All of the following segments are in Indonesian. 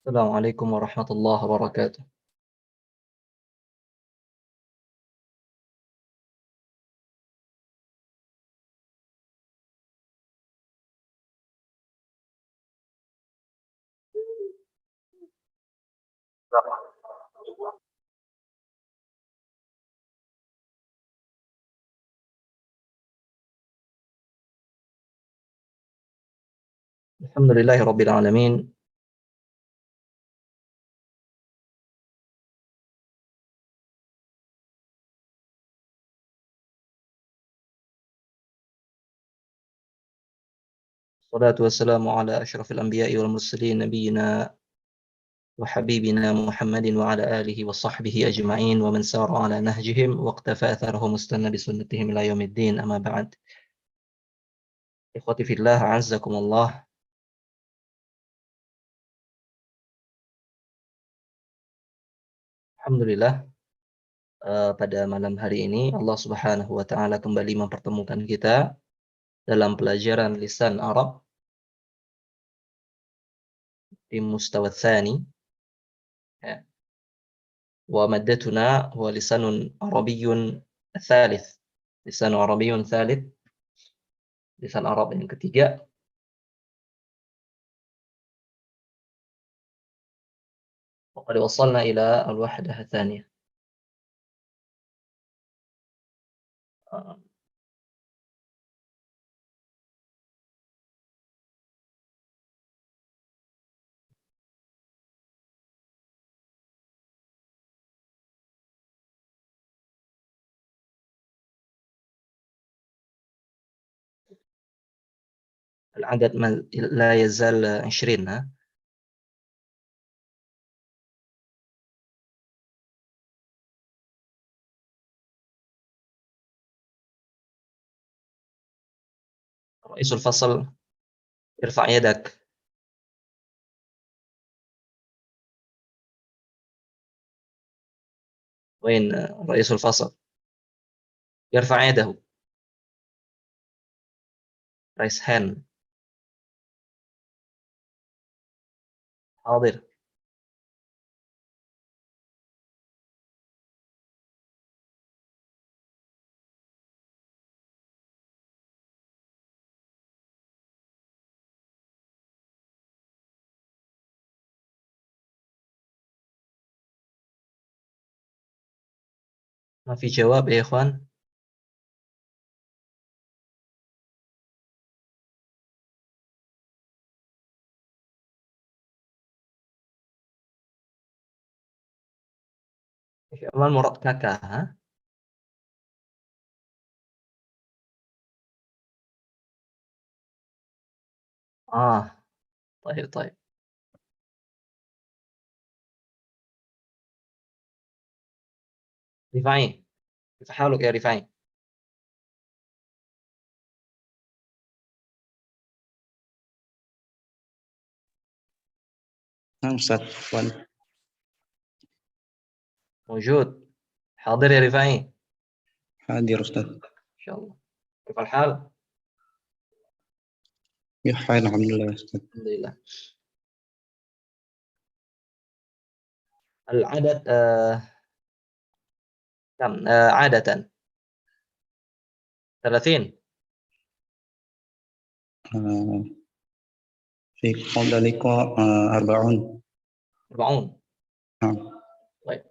السلام عليكم ورحمة الله وبركاته. الحمد لله رب العالمين. الصلاة والسلام على أشرف الأنبياء والمرسلين نبينا وحبيبنا محمد وعلى آله وصحبه أجمعين ومن سار على نهجهم واقتفى أثرهم واستنى بسنتهم إلى يوم الدين. أما بعد، إخوتي في الله أعزكم الله. Alhamdulillah, pada malam hari ini Allah Subhanahu wa taala kembali mempertemukan kita dalam pelajaran lisan Arab di mustawa tsani, ya. Wa maddatuna huwa lisanun arabiyyun tsalits. Lisan arabiyyun tsalits, lisan Arab yang ketiga. وقد وصلنا إلى الوحدة الثانية. العدد لا يزال 20. ها؟ رئيس الفصل ارفع يدك. وين رئيس الفصل؟ يرفع يده. raise hand. حاضر. ما في جواب يا إخوان؟ ما المراد كاكا؟ ها؟ طيب طيب. رفعي، كيف حالك يا رفعي؟ نعم أستاذ، عفوا. موجود. حاضر يا رفعي؟ إن حاضر أستاذ. شاء الله. كيف الحال؟ بخير الحمد لله أستاذ. الحمد لله. العدد كم عادة؟ 30. في قبل اللقاء 40. 40. نعم. طيب،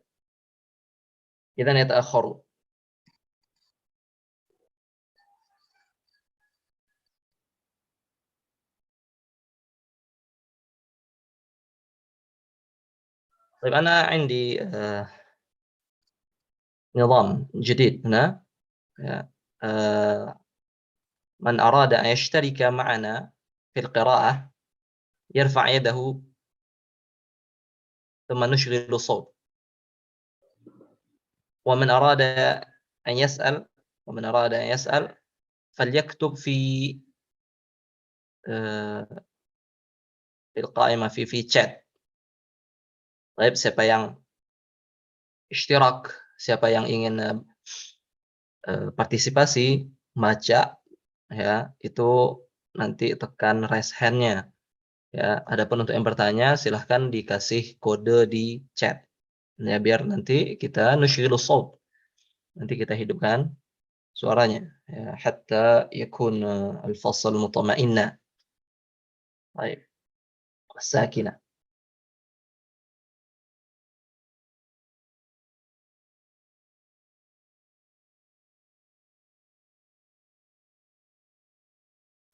إذن يتأخروا. طيب، أنا عندي نظام جديد هنا. من أراد أن يشترك معنا في القراءة يرفع يده ثم نشغل الصوت. ومن أراد أن يسأل فليكتب في القائمة في chat. طيب، siapa yang ishtirak, siapa yang ingin partisipasi baca, ya, itu nanti tekan raise hand-nya. Ya, adapun untuk yang bertanya silahkan dikasih kode di chat. Ya, biar nanti kita nusyghilus shaut. Nanti kita hidupkan suaranya ya, hatta yakun al-fasl mutma'inna. Baik, sakinah.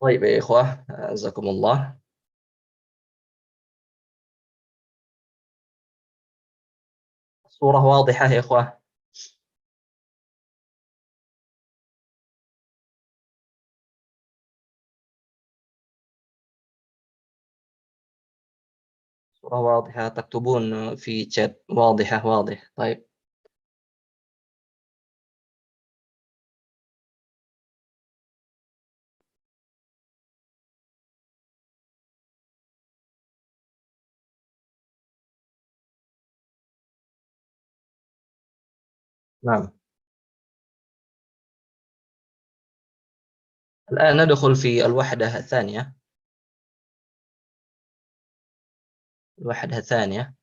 طيب يا إخوة جزاكم الله. الصورة واضحة يا إخوة. صورة واضحة، تكتبون في chat واضحة واضح. طيب نعم، الآن ندخل في الوحدة الثانية. الوحدة الثانية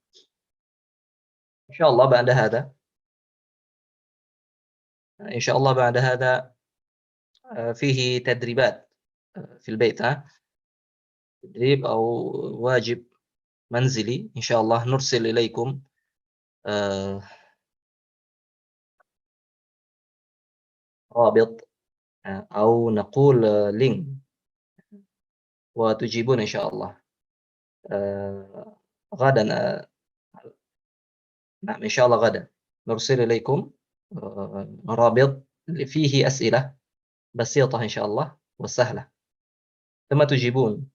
إن شاء الله بعد هذا، إن شاء الله بعد هذا فيه تدريبات في البيت، تدريب أو واجب منزلي إن شاء الله. نرسل إليكم رابط أو نقول لينك وتجيبون إن شاء الله غدا. نعم إن شاء الله غدا نرسل إليكم رابط فيه أسئلة بسيطة إن شاء الله وسهلة، ثم تجيبون.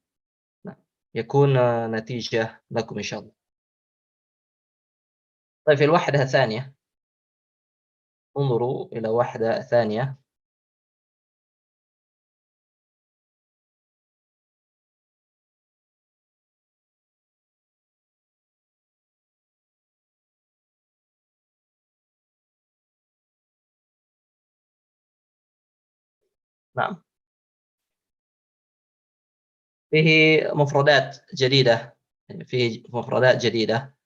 نعم. يكون نتيجة لكم إن شاء الله. طيب في الوحدة الثانية، انظروا إلى وحدة ثانية. نعم، فيه مفردات جديدة، فيه مفردات جديدة،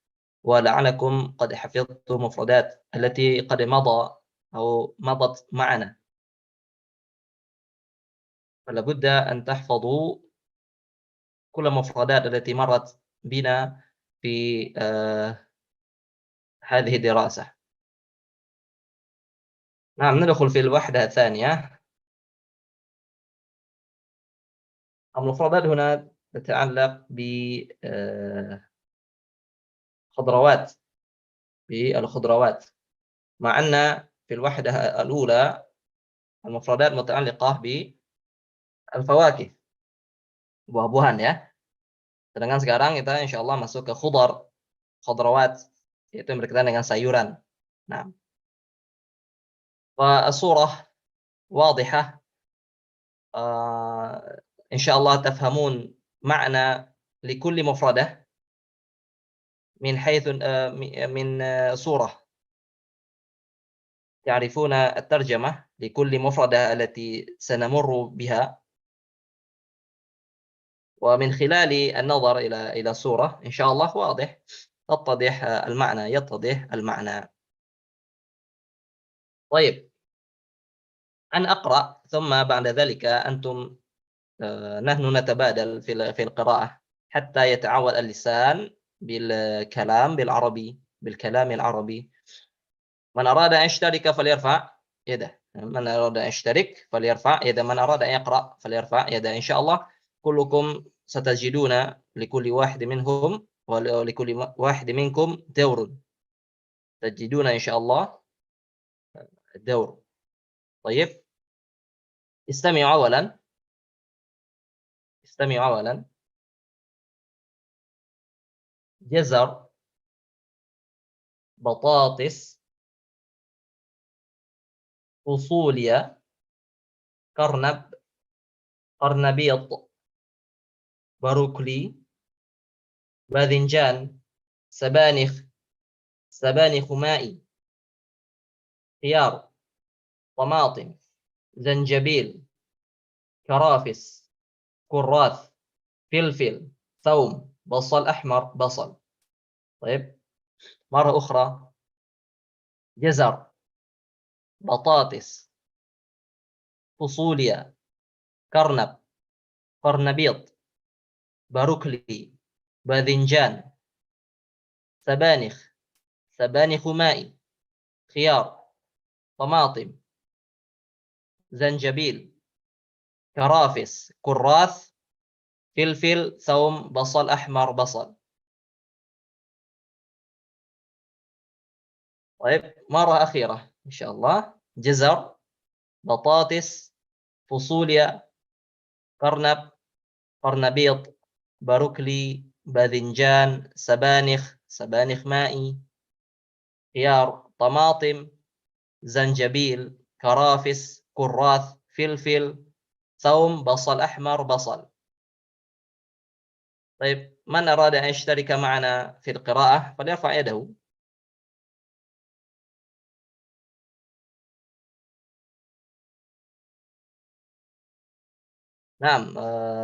ولعلكم قد حفظتم مفردات التي قد مضى أو مضت معنا، فلا بد أن تحفظوا كل المفردات التي مرت بنا في هذه الدراسة. نعم، ندخل في الوحدة الثانية. المفردات هنا تتعلق بخضروات، بالخضروات، مع أن في الوحدة الأولى المفردات متعلقة بالفواكه، buah-buahan ya. Sedangkan sekarang kita insya Allah masuk ke khudrawat, yaitu yang berkaitan dengan sayuran. Nah, والصورة واضحة. إن شاء الله تفهمون معنى لكل مفردة من حيث من صورة، تعرفون الترجمة لكل مفردة التي سنمر بها، ومن خلال النظر إلى الصورة إن شاء الله واضح يتضح المعنى. طيب، أنا أقرأ ثم بعد ذلك أنتم نحن نتبادل في القراءة حتى يتعود اللسان بالكلام العربي. من أراد أن يشترك فليرفع يده، من أراد أن يشترك فليرفع يده، من أراد أن يقرأ فليرفع يده. إن شاء الله كلكم ستجدون لكل واحد منهم ولكل واحد منكم دور، تجدون إن شاء الله دور. طيب، استمعوا أولا. جزر، بطاطس، فاصوليا، قرنبيط، بروكلي، باذنجان، سبانخ مائي، خيار، طماطم، زنجبيل، كرافس، كراث، فلفل، ثوم، بصل أحمر بصل. طيب، مرة أخرى، جزر، بطاطس، فاصوليا، كرنب، قرنبيط، بروكلي، باذنجان، سبانخ، سبانخ مائي، خيار، طماطم، زنجبيل، كرافس، كراث، فلفل، ثوم، بصل أحمر بصل. طيب، مرة أخيرة إن شاء الله، جزر، بطاطس، فاصوليا، كرنب، قرنبيط، بروكلي، باذنجان، سبانخ، سبانخ مائي، خيار، طماطم، زنجبيل، كرافس، كراث، فلفل، ثوم، بصل أحمر بصل. طيب، من أراد أن يشترك معنا في القراءة فليرفع يده. نعم،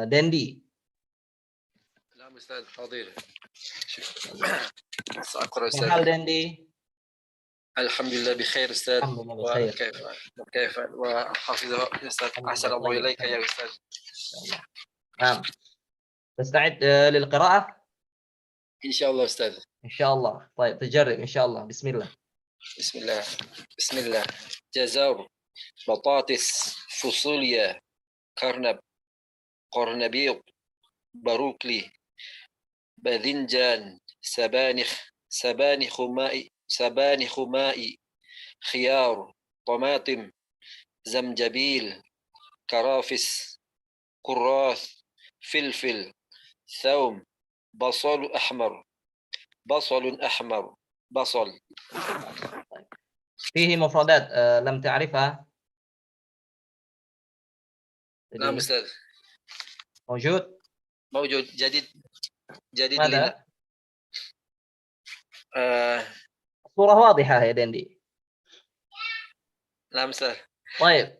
دندي. نعم أستاذ فضيلة. سأقرأ كيف أستاذ. حال دندي؟ الحمد لله بخير أستاذ. الحمد لله بخير. وكيف وحفظه أستاذ. أحسن الله إليك يا أستاذ. إن شاء الله. نعم، تستعد للقراءة؟ إن شاء الله أستاذ. إن شاء الله. طيب، تجرب إن شاء الله. بسم الله. بسم الله. بسم الله. جزر، بطاطس، فاصوليا، كرنب، قرنبيط، بروكلي، باذنجان، سبانخ ماء، خيار، طماطم، زنجبيل، كرافس، كراث، فلفل، ثوم، بصل أحمر، بصل. طيب. فيه مفردات لم تعرفها. نعم أستاذ. موجود. جديد لنا. ماذا؟ الصورة واضحة يا دندي. نعم أستاذ. طيب،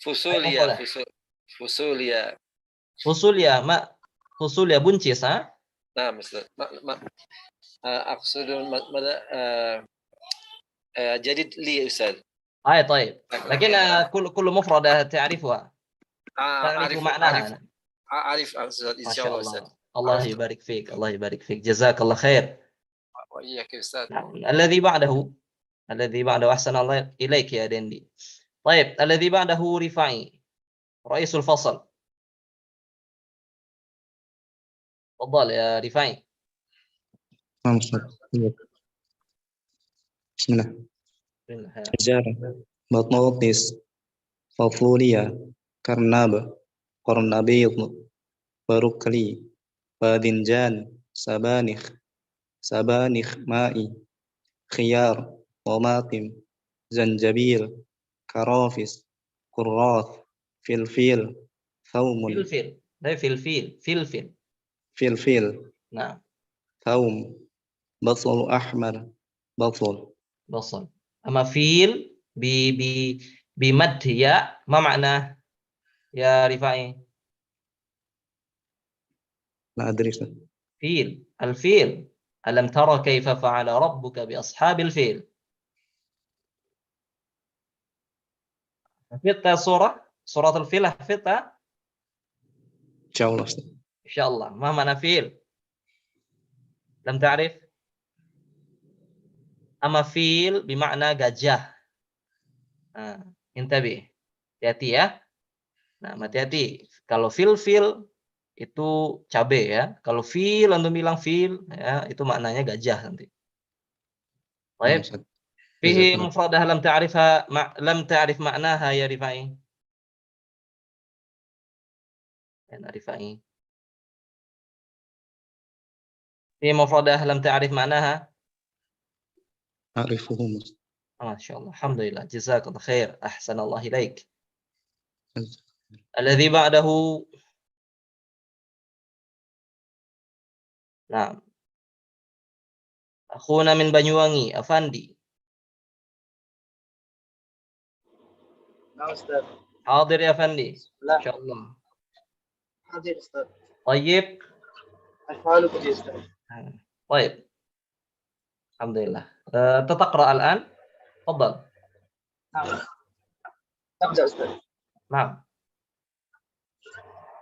فاصوليا. فاصوليا، ما فاصوليا buncis ها؟ نعم أستاذ. ما أقصد ماذا جديد لي أستاذ. طيب، لكن كل مفردة تعرفها، تعرف معناها. أعرف أستاذ إن ما شاء شاء الله أستاذ. الله. الله يبارك فيك، الله يبارك فيك، جزاك الله خير. وإياك أستاذ. نعم. الذي بعده أحسن الله إليك يا دندي. طيب، الذي بعده رفاعي، رئيس الفصل. تفضل يا رفاعي. نعم أستاذ. بسم الله. جزر، بطاطس، فاصوليا، كرنب، قرنبيط، بروكلي، باذنجان، سبانخ مائي، خيار، طماطم، زنجبيل، كرافس، كراث، فلفل، ثوم، فلفل، لا فلفل. فلفل، نعم، ثوم، بصل أحمر بصل. بصل. أما فيل بمد ياء، ما معناه يا رفاعي؟ لا أدري أستاذ. الفيل. ألم ترى كيف فعل ربك بأصحاب الفيل؟ حفظت سورة الفيل حفظتها؟ إن شاء الله أستاذ. إن شاء الله. ما معنى فيل؟ لم تعرف؟ أما فيل بمعنى gajah. Intabih. Hati-hati ya. Nah, hati-hati. Kalau fil itu cabe ya. Kalau fil antum bilang fil ya, itu maknanya gajah nanti. نعم Baik. أستاذ. جزاك Fihi الله. mufradah lam ta'rif ma'naha ya Rifai. Ya Rifai. Fihi mufradah lam ta'rif ma'naha. أعرفه أستاذ. Masya Allah. Alhamdulillah. Jazakallah khair. Ahsanallah ilaik. Alladhi ba'dahu. Nah. Akhuna min Banyuwangi, Afandi. نعم أستاذ. Hadir ya Afandi. لا. Insyaallah. حاضر أستاذ. طيب. أفعال كويسة. طيب. الحمد لله. أنت تقرأ الآن؟ تفضل. نعم. نبدأ أستاذ. نعم.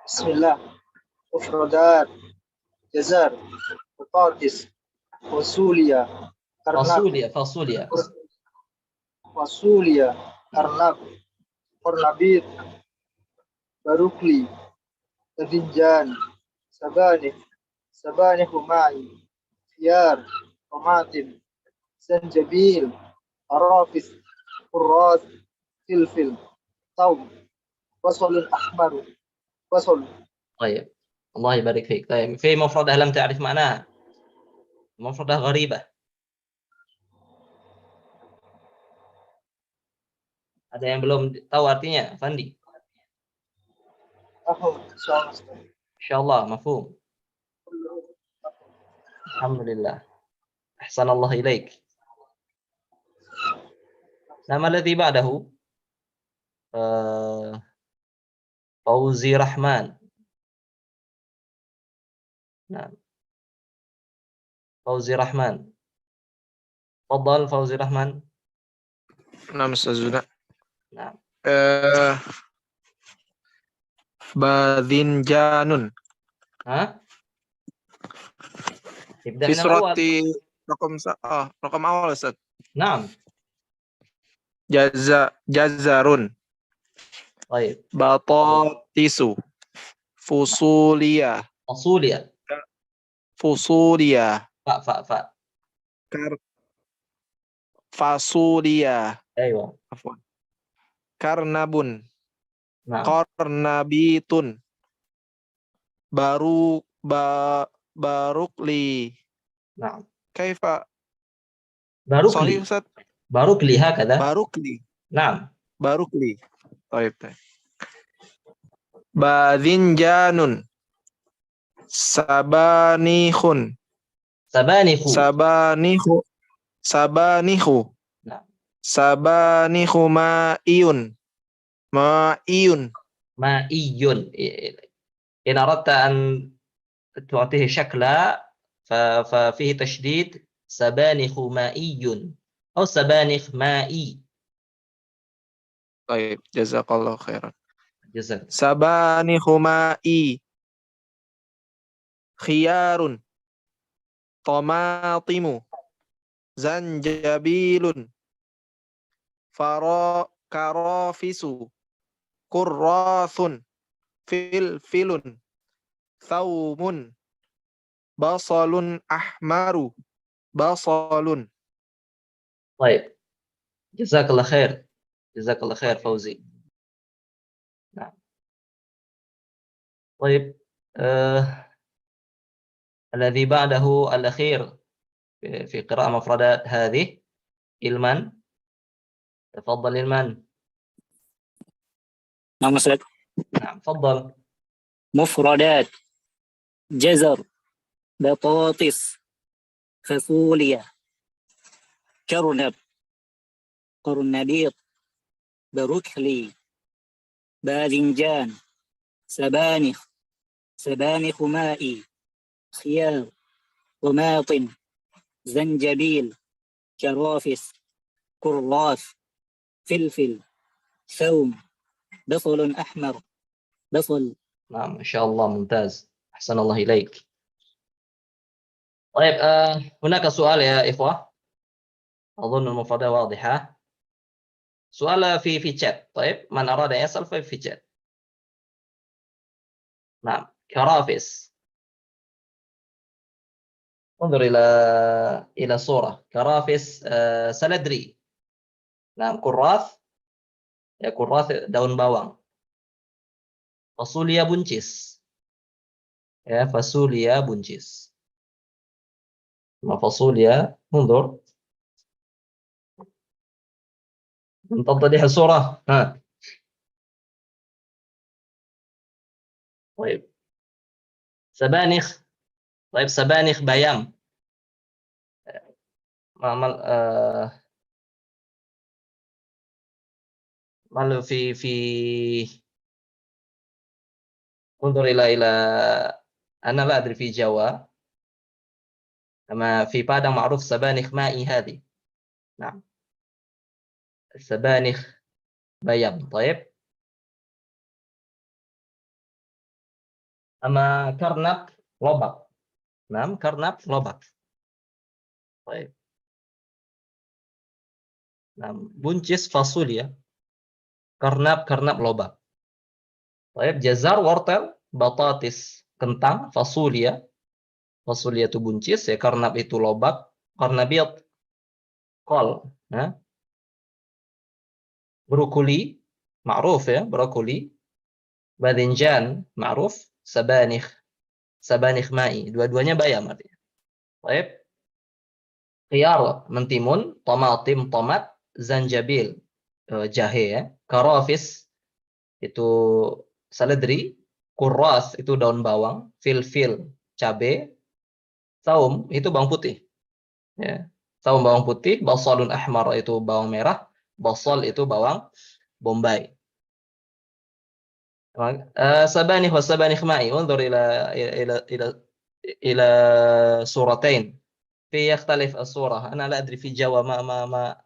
بسم الله. مفردات جزر بطاطس فاصوليا أرنب فاصوليا. فاصوليا أرنب قرنبيط بروكلي باذنجان سبانخ معي خيار طماطم زنجبيل قرافس كراث فلفل ثوم بصل أحمر بصل. طيب. الله يبارك فيك. طيب، في مفردة لم تعرف معناها، مفردة غريبة. Ada yang belum tahu artinya, Fandi? أفهم إن شاء الله أستاذ. Insyaallah, mafhum. Alhamdulillah. Ahsanallahu ilaik. Nama الذي بعده Fauzi Rahman. Nah, Fauzi Rahman. Fadal Fauzi Rahman. نعم أستاذنا. Nah, باذنجان ها؟ يبدأ في من سورة الأول. رقم أول أستاذ. نعم. جزر طيب. بطاطس فاصوليا فاصوليا فاء. فاصوليا أيوة. عفوا كرنب نعم. قرنبيط باروكلي. نعم. كيف باروكلي. صحيح أستاذ؟ باروكلي هكذا. باروكلي. نعم. باروكلي. طيب. باذنجان سبانخ نعم. سبانخ مائي. إن أردت أن تعطيه شكلا ففيه تشديد سبانخ مائي أو سبانخ مائي. طيب جزاك الله خيرا. جزاك. سبانخ مائي خيار طماطم زنجبيل كرافس كراث فلفل ثوم بصل أحمر بصل. طيب. جزاك الله خير. جزاك الله خير فوزي. نعم. طيب. الذي بعده الأخير في قراءة مفردات هذه إلمان. تفضل إلمان. نعم أستاذ. نعم تفضل. مفردات جزر بطاطس فاصوليا كرنب قرنبيط بروكلي باذنجان سبانخ مائي خيار طماطم زنجبيل كرافس كراث فلفل ثوم بصل أحمر بصل. نعم ما شاء الله ممتاز. أحسن الله إليك. طيب هناك سؤال يا إخوة. أظن المفردة واضحة. سؤال في chat. طيب من أراد يسأل في chat. نعم كرافس. انظر إلى صورة كرافس سلدري. نعم كراث. Ya كراث daun bawang. Fasulia buncis. Ya fasulia buncis. فاصوليا. انظر تتضح الصورة. ها. طيب سبانخ. طيب سبانخ bayam. ما في انظر إلى أنا لا أدري في جوا، أما في Padang معروف سبانخ مائي هذه. نعم، سبانخ بيض. طيب، أما كرنب lobak. نعم، كرنب lobak. طيب، نعم، buncis fasulya, karnap lobak. طيب، جزر wortel, batatis kentang, fasulya itu buncis ya, karnap itu lobak, karnabiyat kol, ya. Brokoli ma'ruf ya, brokoli, badinjan ma'ruf, sabanikh ma'i, dua-duanya bayam artinya. Baik. Khiyar mentimun, tomatim tomat, zanjabil jahe ya, karafis itu seledri, kurras itu daun bawang, filfil cabe, saum itu bawang putih ya. Saum bawang putih, basalun ahmar itu bawang merah, basal itu bawang bombay. سبانخ والسبانخ معي. انظر إلى صورتين في يختلف الصورة. أنا لا أدري في جوا ما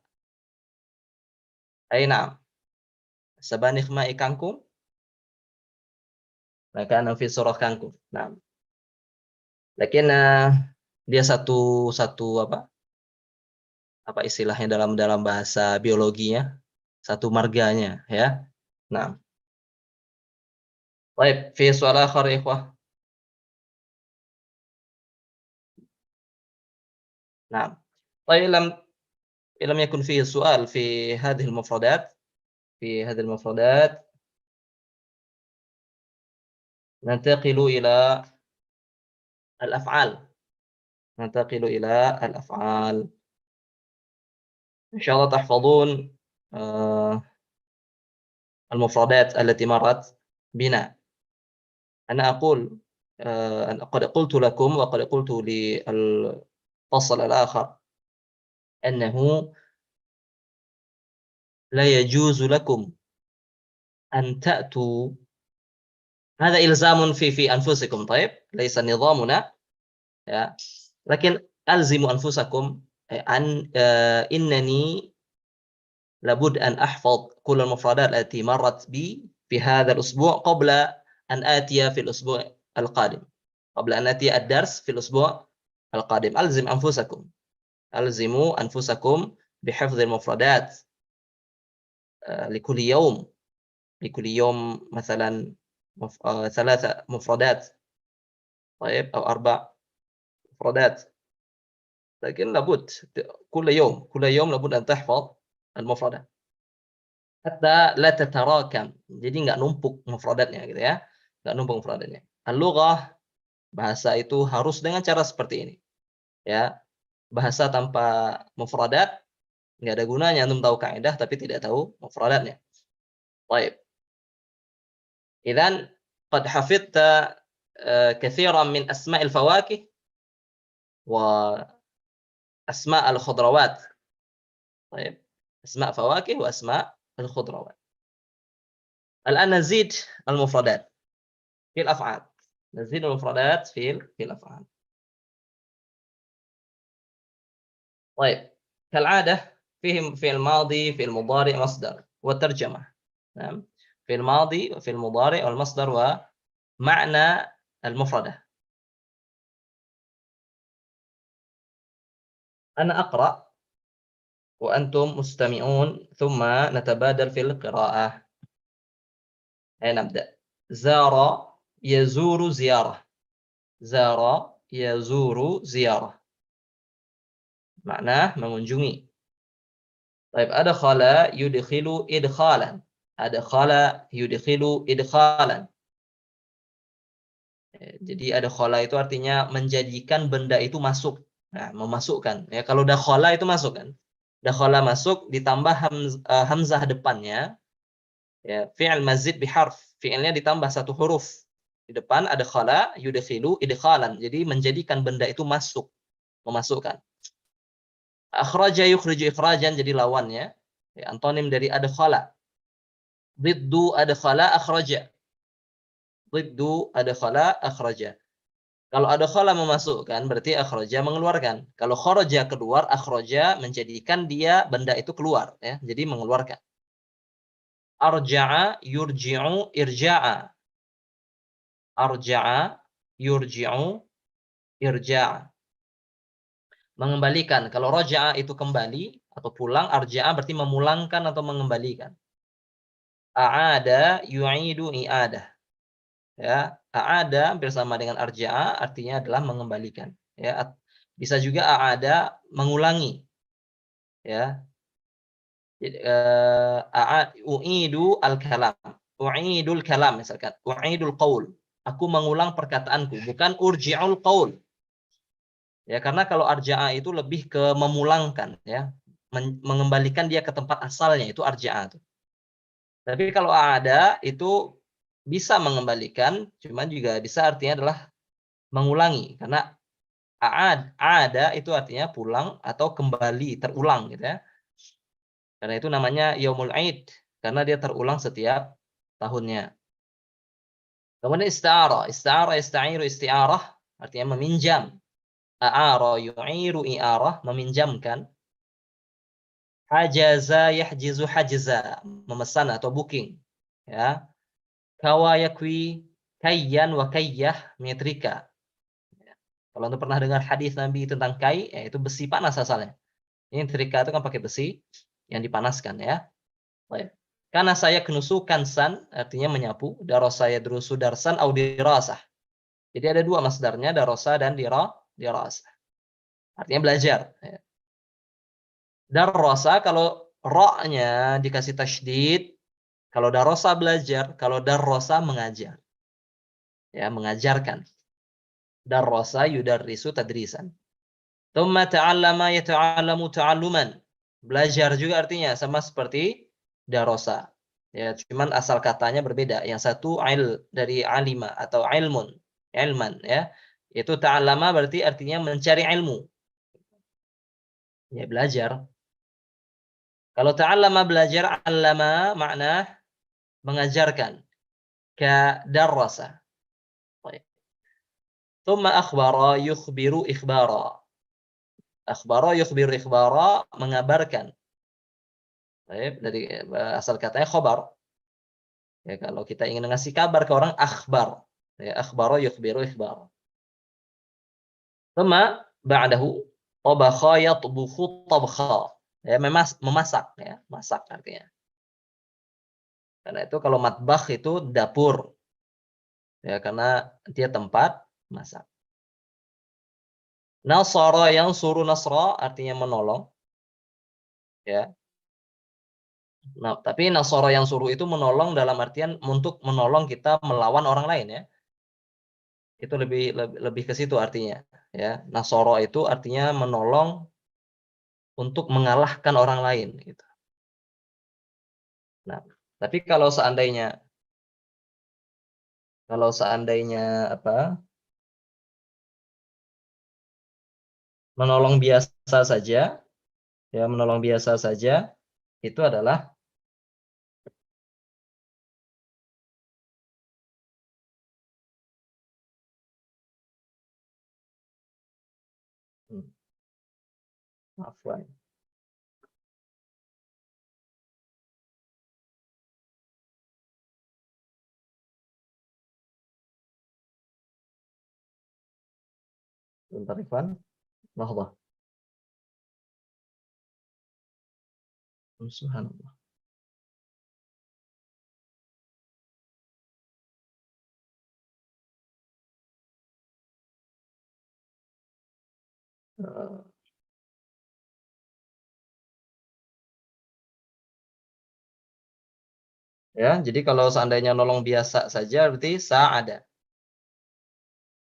أي نعم، سبانخ معي kangkung. Karena في surah kangkung. Nah, lakin dia satu apa istilahnya dalam bahasa biologinya, satu marganya ya. Nah, baik, في سؤال آخر يا إخوة. نعم. طيب، لم يكن فيه سؤال في هذه المفردات. ننتقل إلى الأفعال. إن شاء الله تحفظون المفردات التي مرت بنا. أنا أقول قد قلت لكم وقد قلت للفصل الآخر أنه لا يجوز لكم أن تأتوا، هذا إلزام في أنفسكم. طيب، ليس نظامنا يا، لكن ألزموا أنفسكم أن إنني لابد أن أحفظ كل المفردات التي مرت بي في هذا الأسبوع قبل أن آتي في الأسبوع القادم، قبل أن آتي الدرس في الأسبوع القادم. ألزموا أنفسكم بحفظ المفردات لكل يوم مثلا 3 مفردات، طيب، أو 4 مفردات. لكن لابد كل يوم لابد أن تحفظ المفردات hatta la tatarakam. Jadi nggak numpuk mufradatnya gitu ya. Nggak numpuk mufradatnya. Al-lughah, bahasa itu harus dengan cara seperti ini. Ya. Bahasa tanpa mufradat nggak ada gunanya. Antum tahu kaidah tapi tidak tahu mufradatnya. Baik. Idzan qad hafidta kathiran min asma'il fawakih wa asma' al-khudrawat. Baik. Asma' fawakih wa asma' الخضروات. الآن نزيد المفردات في الأفعال. في الأفعال. طيب، كالعادة فيهم في الماضي، في المضارع، مصدر وترجمة. نعم، في الماضي وفي المضارع والمصدر ومعنى المفردة. أنا أقرأ وأنتم مستمعون ثم نتبادل في القراءة. نبدأ. زار يزور زيارة. زار يزور زيارة معناه mengunjungi. طيب، أدخل يدخل إدخالا. أدخل يدخل إدخالا. Jadi adkhala itu artinya menjadikan benda itu masuk. Nah, memasukkan. Ya, kalau dakhala itu masuk kan. Dakhala masuk ditambah hamzah depannya. Ya, fi'il mazid biharf. Fi'ilnya ditambah 1 huruf. Di depan adkhala yudkhilu idkhalan. Jadi menjadikan benda itu masuk, memasukkan. Akhraja yukhriju ikhrajan, jadi lawannya. Ya, antonim dari adkhala. Diddu adkhala akhraja. Diddu adkhala akhraja. Kalau adkhala memasukkan berarti akhraja mengeluarkan. Kalau kharaja keluar, akhraja menjadikan dia benda itu keluar ya. Jadi mengeluarkan. Arja'a yurji'u irja'a. Arja'a yurji'u irja'a. Mengembalikan. Kalau raja'a itu kembali atau pulang, arja'a berarti memulangkan atau mengembalikan. A'ada yu'idu i'adah. Ya, a'ada bersama dengan arja'a artinya adalah mengembalikan. Ya, bisa juga a'ada mengulangi. Ya. U'idu al-kalam. U'idul kalam misalkan. U'idul qaul. Aku mengulang perkataanku, bukan urji'ul qaul. Ya, karena kalau arja'a itu lebih ke memulangkan ya, mengembalikan dia ke tempat asalnya itu arja'a itu. Tapi kalau ada itu bisa mengembalikan, cuman juga bisa artinya adalah mengulangi karena ada itu artinya pulang atau kembali, terulang gitu ya. Karena itu namanya yaumul aid karena dia terulang setiap tahunnya. Kemudian isti'arah, yasta'iru isti'arah artinya meminjam. A'ara yu'iru i'arah meminjamkan. Hajaza yahjizu hajza memesan atau booking ya. Kawa yakwi kayyan wa kayyah metrika. Kalau Anda pernah dengar hadis Nabi tentang kai, itu besi panas asalnya. Ini trika itu kan pakai besi yang dipanaskan ya. Baik. Karena saya kenusukan san artinya menyapu, darasa yadrusu darsan au dirasah. Jadi ada dua masdarnya, darasa dan dirasah. Artinya belajar ya. Darasa kalau ra-nya dikasih tasydid, kalau darasa belajar, kalau darasa mengajar. Ya, mengajarkan. Darasa yudarrisu tadrisan. Tsumma ta'allama yata'allamu ta'alluman. Belajar juga artinya sama seperti darasa. Ya, cuman asal katanya berbeda. Yang satu dari alima atau ilman ya. Itu ta'allama berarti artinya mencari ilmu. Ya, belajar. Kalau ta'allama belajar, 'allama makna mengajarkan. Ka darrasa. Baik. Tsumma akhbara yukhbiru ikhbara. Akhbara yukhbiru ikhbara mengabarkan. Baik, dari asal katanya khobar. Ya, kalau kita ingin ngasih kabar ke orang akhbar. Ya, akhbara yukhbiru ikhbara. Tsumma ba'dahu tabakha yatbukhu tabkha. Ya, memasak ya, masak artinya. Karena itu kalau matbakh itu dapur. Ya, karena dia tempat masak. Nasara yang suruh nasra artinya menolong. Ya. Nah, tapi nasara yang suruh itu menolong dalam artian untuk menolong kita melawan orang lain ya. Itu lebih ke situ artinya, ya. Nasara itu artinya menolong untuk mengalahkan orang lain gitu. Nah, tapi kalau seandainya apa? Menolong biasa saja, ya menolong biasa saja itu adalah afwan. Bentar, Ivan. Lahdah. Subhanallah. Ya, jadi kalau seandainya nolong biasa saja berarti sa'ada.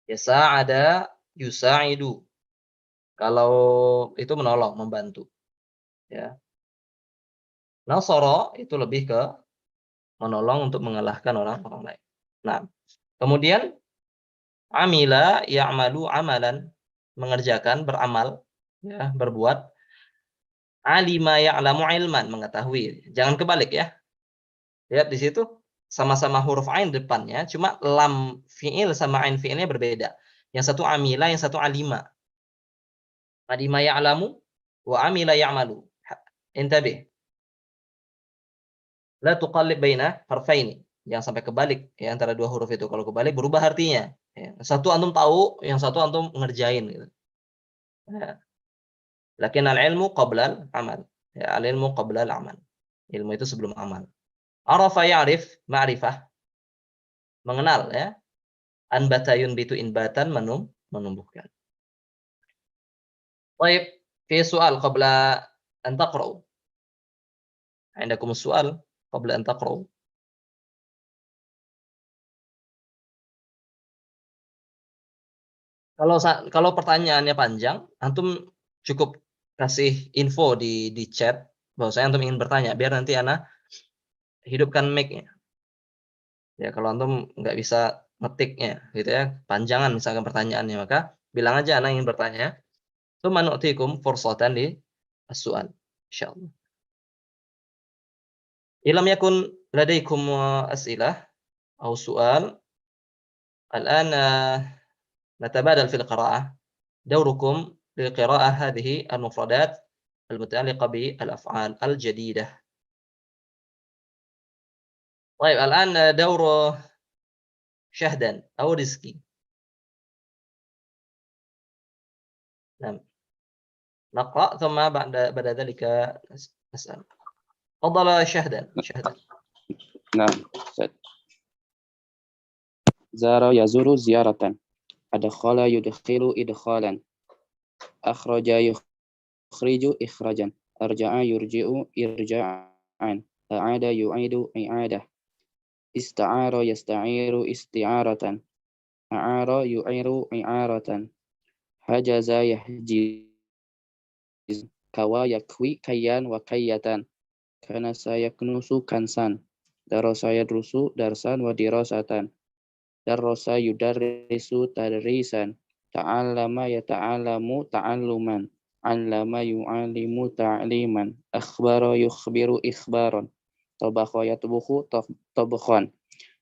Ya sa'ada yusa'idu. Kalau itu menolong, membantu. Ya. Nasara itu lebih ke menolong untuk mengalahkan orang-orang lain. Nah, kemudian amila ya'malu amalan, mengerjakan, beramal, ya, berbuat. Alima ya'lamu ilman, mengetahui. Jangan kebalik ya. Lihat di situ sama-sama huruf ain depannya, cuma lam fi'il sama ain fi'ilnya berbeda. Yang satu amila, yang satu alima. Alima ya'lamu wa amila ya'malu. Intabih. La tuqallib baina harfaini. Jangan sampai kebalik ya antara dua huruf itu. Kalau kebalik berubah artinya. Ya. Satu antum tahu, yang satu antum ngerjain gitu. Ya. Lakin al-ilmu qabla al-amal. Ya, al-ilmu qabla al-amal. Ilmu itu sebelum amal. Arafa ya'rif, ma'rifah. Mengenal ya. Anbata yunbitu inbatan, menumbuhkan. Baik, fi soal qabla an taqra'u. Indakum soal qabla an taqra'u. Kalau pertanyaannya panjang, antum cukup kasih info di chat bahwa saya antum ingin bertanya, biar nanti ana hidupkan mic-nya. Ya, kalau antum nggak bisa ngetiknya gitu ya, panjangan misalkan pertanyaannya, maka bilang aja ana ingin bertanya. Tsumma nu'tikum fursatan li as-su'al. Insyaallah. Ilam yakun ladaikum as'ilah atau su'al. Al-an natabadal fil qira'ah. Daurukum لقراءة هذه المفردات المتعلقة بالأفعال الجديدة. طيب الآن دور شهدا أو رزقي. نعم. نقرأ ثم بعد ذلك نسأل. تفضل شهدا. نعم. زار يزور زيارة. أدخل يدخل إدخالا. أخرج يخرج إخراجا. أرجع يرجع إرجاعا. أعاد يعيد إعادة. استعار يستعير استعارة. أعار يعير إعارة. حجز يحجز. كوى يكوي كيان وكية. كنس يكنس كنسان. درس يدرس درسا ودراسة. درس يدرس تدريسا. تعلم يتعلم تعلما. علم يعلم تعليما. أخبر يخبر إخبارا. طبخ يطبخ طبخا.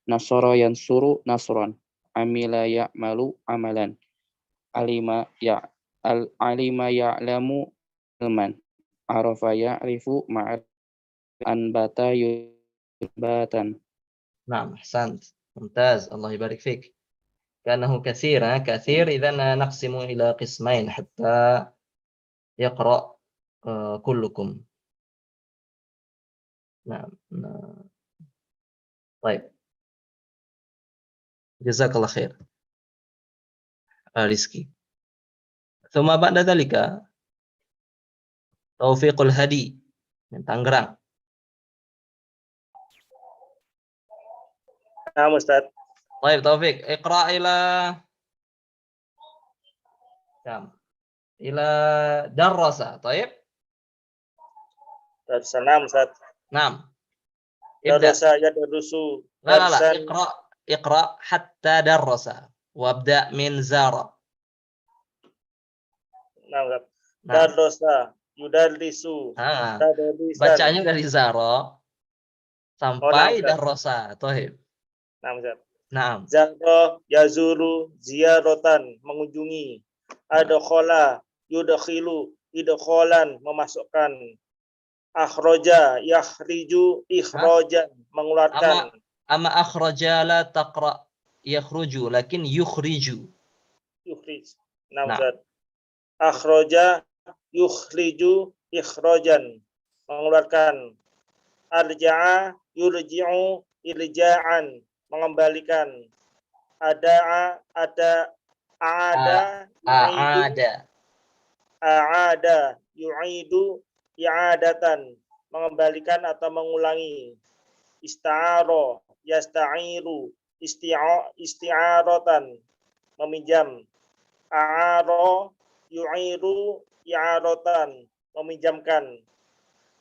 نصر ينصر نصرا. عمل يعمل عملا. علم يعلم علما. عرف يعرف معرفة. أنبت ينباتا. نعم أحسنت ممتاز الله يبارك فيك. كأنه كثير إذا نقسم إلى قسمين حتى يقرأ كلكم. نعم. طيب جزاك الله خير رزقي. ثم بعد ذلك توفيق الهدي من Tangerang. نعم أستاذ. طيب توفيق اقرأ إلى درس. طيب درس. نعم أستاذ. نعم ابدأ. درس يدرس لا درسا. اقرأ حتى درس وابدأ من زار. نعم أستاذ. نعم. درس يدرس تدريسا. Bacanya dari zaro sampai darrosa. Tohib. Nah, Ustaz. Naam. Zara yazuru ziyaratan, mengunjungi. Adkhala yudkhilu idkhalan, memasukkan. Akhraja yakhriju ikhrajan, mengeluarkan. Ama akhraja la taqra yakhruju lakin yukhriju. Yukhrij. Nah, Ustaz. Akhraja yukhriju ikhrajan, mengeluarkan. Arja'a yurji'u irja'an, mengembalikan. Ada yu'idu i'adatan, mengembalikan atau mengulangi. Ista'aro yasta'iru isti'aratan, meminjam. A'aro yu'iru i'aratan, meminjamkan.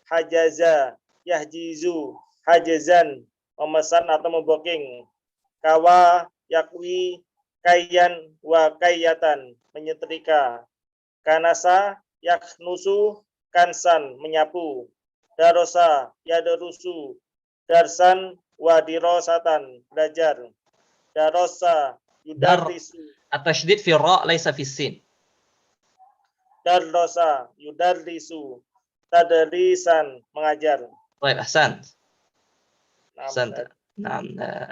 Hajaza yahjizu hajazan, memesan atau membooking. Kawa yakwi kayan wa kayatan, menyetrika. Kanasa yaknusu kansan, menyapu. Darosa yadarusu darsan wa dirosatan, belajar. Darosa yudarisu. التشديد في الراء ليس في السين. Darrosa, yudarrisu, tadrisan, mengajar. طيب أحسنت. Nah, أحسنت. نعم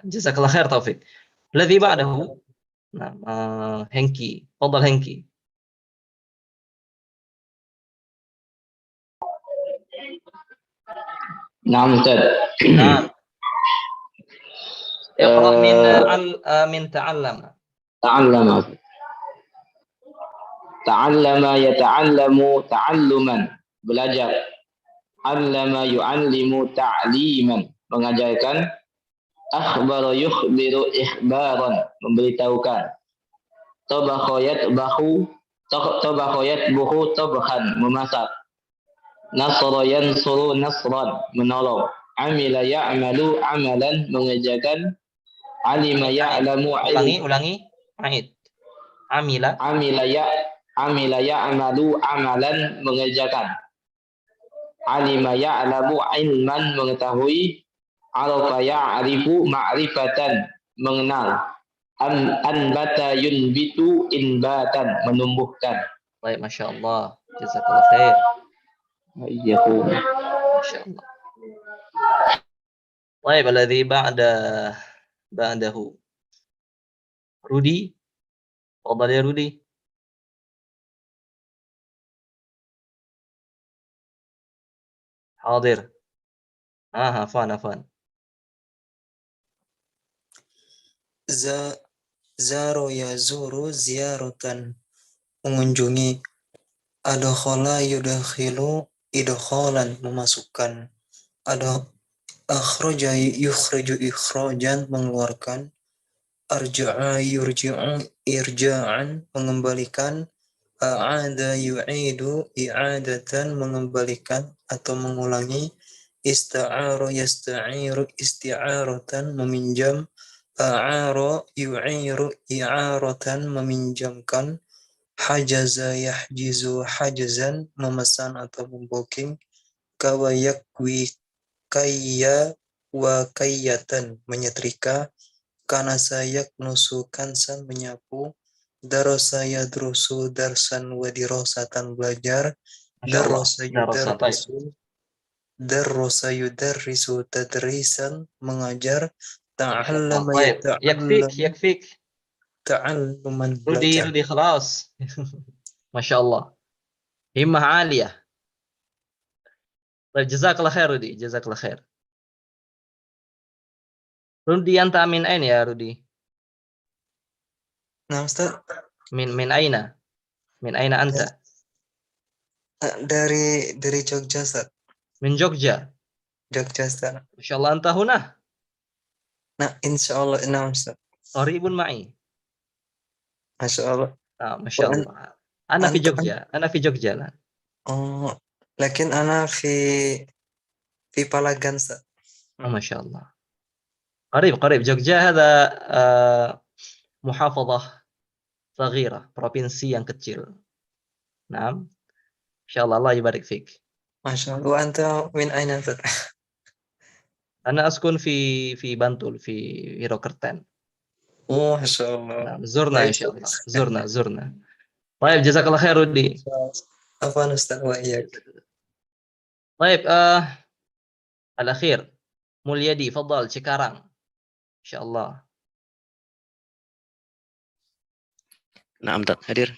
جزاك الله خير توفيق. الذي بعده نعم هنكي، تفضل هنكي. نعم أستاذ. نعم اقرأ من تعلم. تعلم. تعلم يتعلم تعلما, belajar. Allama yu'allimu ta'liman, mengajarkan. Akhbara yukhbiru ikhbaran, memberitahukan. Tabakha yatbahu tabkhan, memasak. Nasara yansuru nasran, menolong. Amila ya'malu amalan, mengerjakan. Alima ya'lamu ilman. ulangi a'id. Amila ya'malu amalan, mengerjakan. Alima ya'lamu ilman, mengetahui. Arafa ya'rifu ma'rifatan, mengenal. Anbata yunbitu inbatan, menumbuhkan. Baik, Masya Allah. Jazakallah khair. Masya Allah. Baik, alladhi ba'dahu. Rudi. Tafadhal ya Rudi. Hadir. Afwan. Zaro yazuru ziaratan, mengunjungi. Adkhala yudkhilu idkhalan, memasukkan. Akhraja yukhriju ikhrajan, mengeluarkan. Arja'a yurji'u irja'an, mengembalikan. A'ada yu'idu i'adatan, mengembalikan atau mengulangi. Ista'ara yasta'iru isti'aratan, meminjam. A'ara yu'iru i'aratan, meminjamkan. Hajaza yahjizu hajazan, memesan atau membooking. Kawayakwi kayya wa kayyatan, menyetrika. Kanasa yaknusu kansan, menyapu. Darasa yadrusu darsan wa dirasatan, belajar. Darasa yudarrisu tadrisan, mengajar. Ta'allama Yakfik. ta'alluman, belajar. Rudi khalas. Masya Allah. Himmah aliyah. Baik, jazakallah khair Rudi, jazakallah khair. Rudi anta min ain ya Rudi? Nah, Ustaz. Min aina? Min aina anta? Dari Jogja, Ustaz. Min Jogja. Jogja, Ustaz. Masya Allah anta huna. Nah, insyaallah enam, Ustaz. Qaribun ma'i. Masya Allah. Masya Allah. Ana fi Jogja. Oh, lakin ana fi Palagan, Ustaz. Masya Allah. قريب Jogja هذا محافظة صغيرة, provinsi yang kecil. Naam. Insyaallah Allah yubarik fik. Masya Allah. Wa anta min aina, Ustaz? Ana askun fi Bantul, fi Wirokerten. Oh, Masya Allah. Nah, zurna insyaallah. Zurna. Baik, jazakallah khair Rudi. Afwan Ustaz, wa iyyak. Baik, al-akhir. Mulyadi, fadal, Cikarang. Insyaallah. Naam, hadir.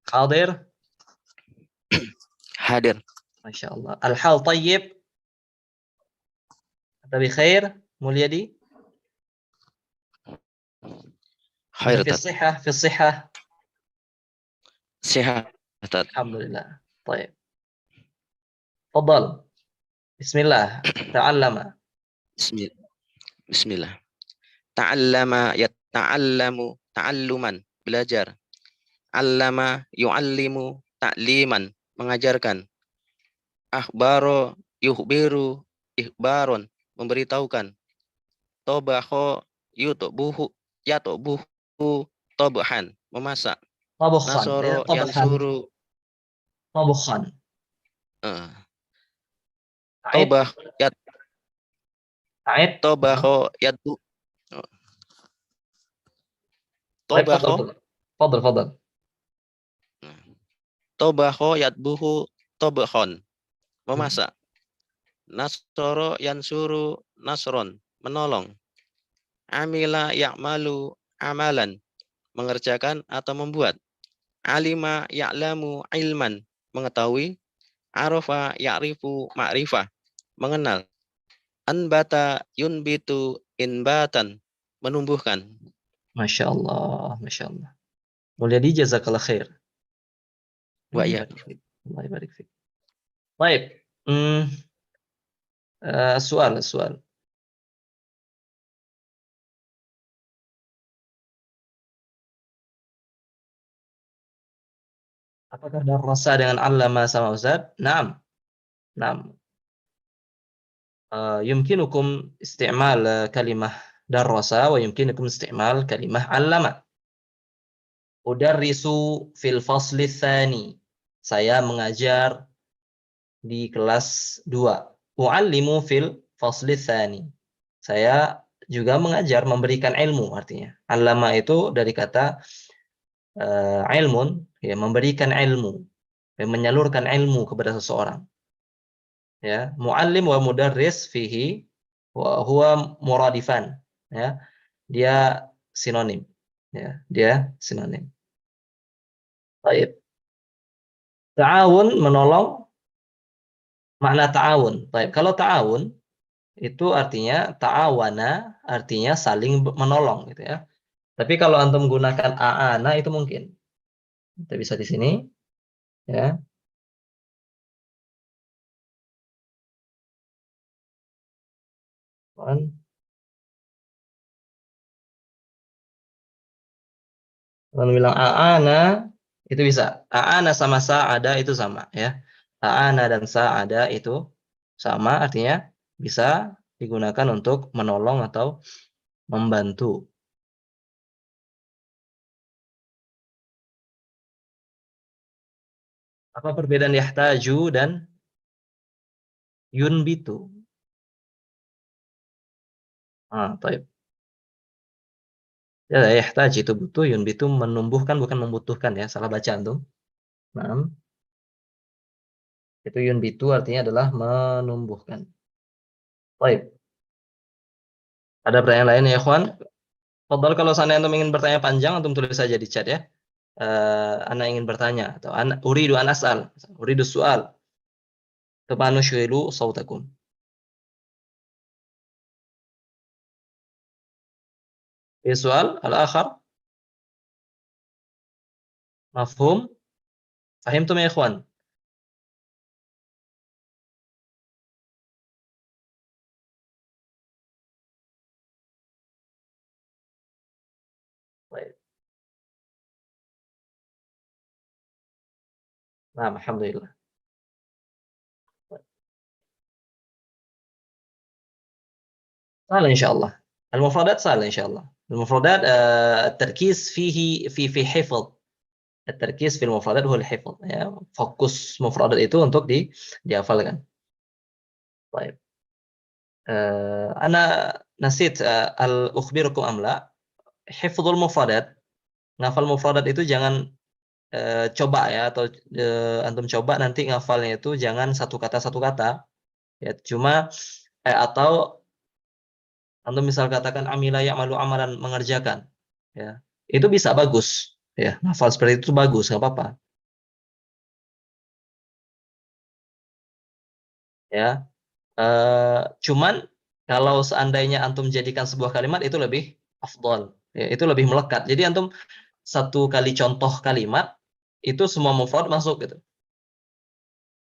Hadir. Masya Allah. Al-hal tayyib. Anta bi khair, Mulyadi? Khair, fi sihah. Sehat. Alhamdulillah. Baik. Fadal. Bismillah. Ta'allama. Bismillah. Ta'allama yata'allamu ta'alluman, belajar. Allama yu'allimu ta'liman, mengajarkan. Akhbaro yukhbiru ikhbaron, memberitahukan. Tabakha yatubuhu tabkhan, memasak. Nasoro yansuru tabkhan. Tabakha yadu. Tabakha Fadal. Tobaho yatbuhu tobakhon. Memasak. Nasoro yansuru nasron. Menolong. Amila ya'malu amalan. Mengerjakan atau membuat. Alima ya'lamu ilman. Mengetahui. Arafa ya'rifu ma'rifah. Mengenal. Anbata yunbitu inbatan. Menumbuhkan. Masya Allah, Masya Allah. Mulyadi jazakallah khair. Wa ya. Allah barik fik. Baik. Soal. Apakah darasa dengan allama sama Ustaz? Naam. يمكنكم استعمال كلمة درس ويمكنكم استعمال كلمة علم. أدرس في الفصل الثاني. Saya mengajar di kelas 2. U'allimu fil fasli tsani. Saya juga mengajar, memberikan ilmu artinya. Allama itu dari kata ilmun, ya, memberikan ilmu, ya, menyalurkan ilmu kepada seseorang. Ya, muallim wa mudarris fihi wa huwa muradifan, ya. Dia sinonim, ya, dia sinonim. Baik. Ta'awun, menolong, makna ta'awun. Baik, kalau ta'awun itu artinya ta'awana, artinya saling menolong gitu ya. Tapi kalau antum gunakan a'ana itu mungkin. Kita bisa di sini, ya. Kalau bilang a'ana itu bisa. A'ana sama sa'ada itu sama, ya. A'ana dan sa'ada itu sama, artinya bisa digunakan untuk menolong atau membantu. Apa perbedaan yahtaju dan yunbitu? Baik. Ya, yahtaj itu butuh, yunbitu menumbuhkan bukan membutuhkan, ya. Salah baca antum. Nah, itu yunbitu artinya adalah menumbuhkan. Baik. Ada pertanyaan lain ya, ikhwan? Fadhal, kalau seandainya antum ingin bertanya panjang, antum tulis saja di chat, ya. Ana ingin bertanya atau uridu an as'al, uridu su'al. Tabanushghilu sautakum. في سؤال الآخر؟ مفهوم؟ فهمتم يا إخوان؟ طيب. نعم، الحمد لله. سهل إن شاء الله. المفردات سهلة إن شاء الله. المفردات التركيز فيه في حفظ. التركيز في المفردات هو الحفظ. Ya, fokus mufradat itu untuk dihafalkan. Baik. Ana nasit ukhbirukum amla. Hifdzul mufradat. Ngafal mufradat itu jangan coba, ya, atau antum coba nanti ngafalnya itu jangan satu kata, ya, cuma atau antum misal katakan amila ya'malu amalan, mengerjakan, ya, itu bisa bagus, ya, ngafal seperti itu bagus, nggak apa-apa, ya. Cuman kalau seandainya antum jadikan sebuah kalimat itu lebih afdol, ya, itu lebih melekat. Jadi antum satu kali contoh kalimat itu semua mufrad masuk gitu.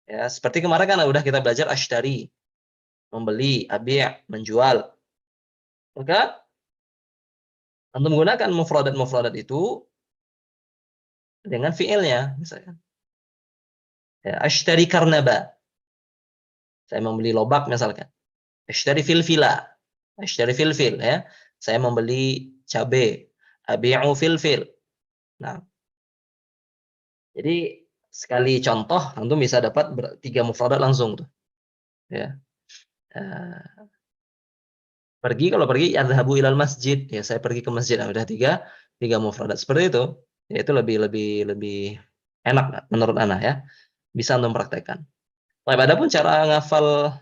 Ya, seperti kemarin kan udah kita belajar ashtari, membeli, abi', menjual. Maka antum gunakan mufradat itu dengan fi'ilnya, misalkan. Ya, ashtari karnaba. Saya membeli lobak misalkan. Ashtari filfila. Ashtari filfil, ya. Saya membeli cabe. Abi'u filfil. Nah, jadi sekali contoh antum bisa dapat 3 mufradat langsung tuh. Ya. Kalau pergi adhabu ilal masjid, ya, saya pergi ke masjid. Nah, udah tiga mufradat seperti itu, Ya, itu lebih enak menurut ana ya. Bisa antum praktekkan. Baik, adapun cara ngafal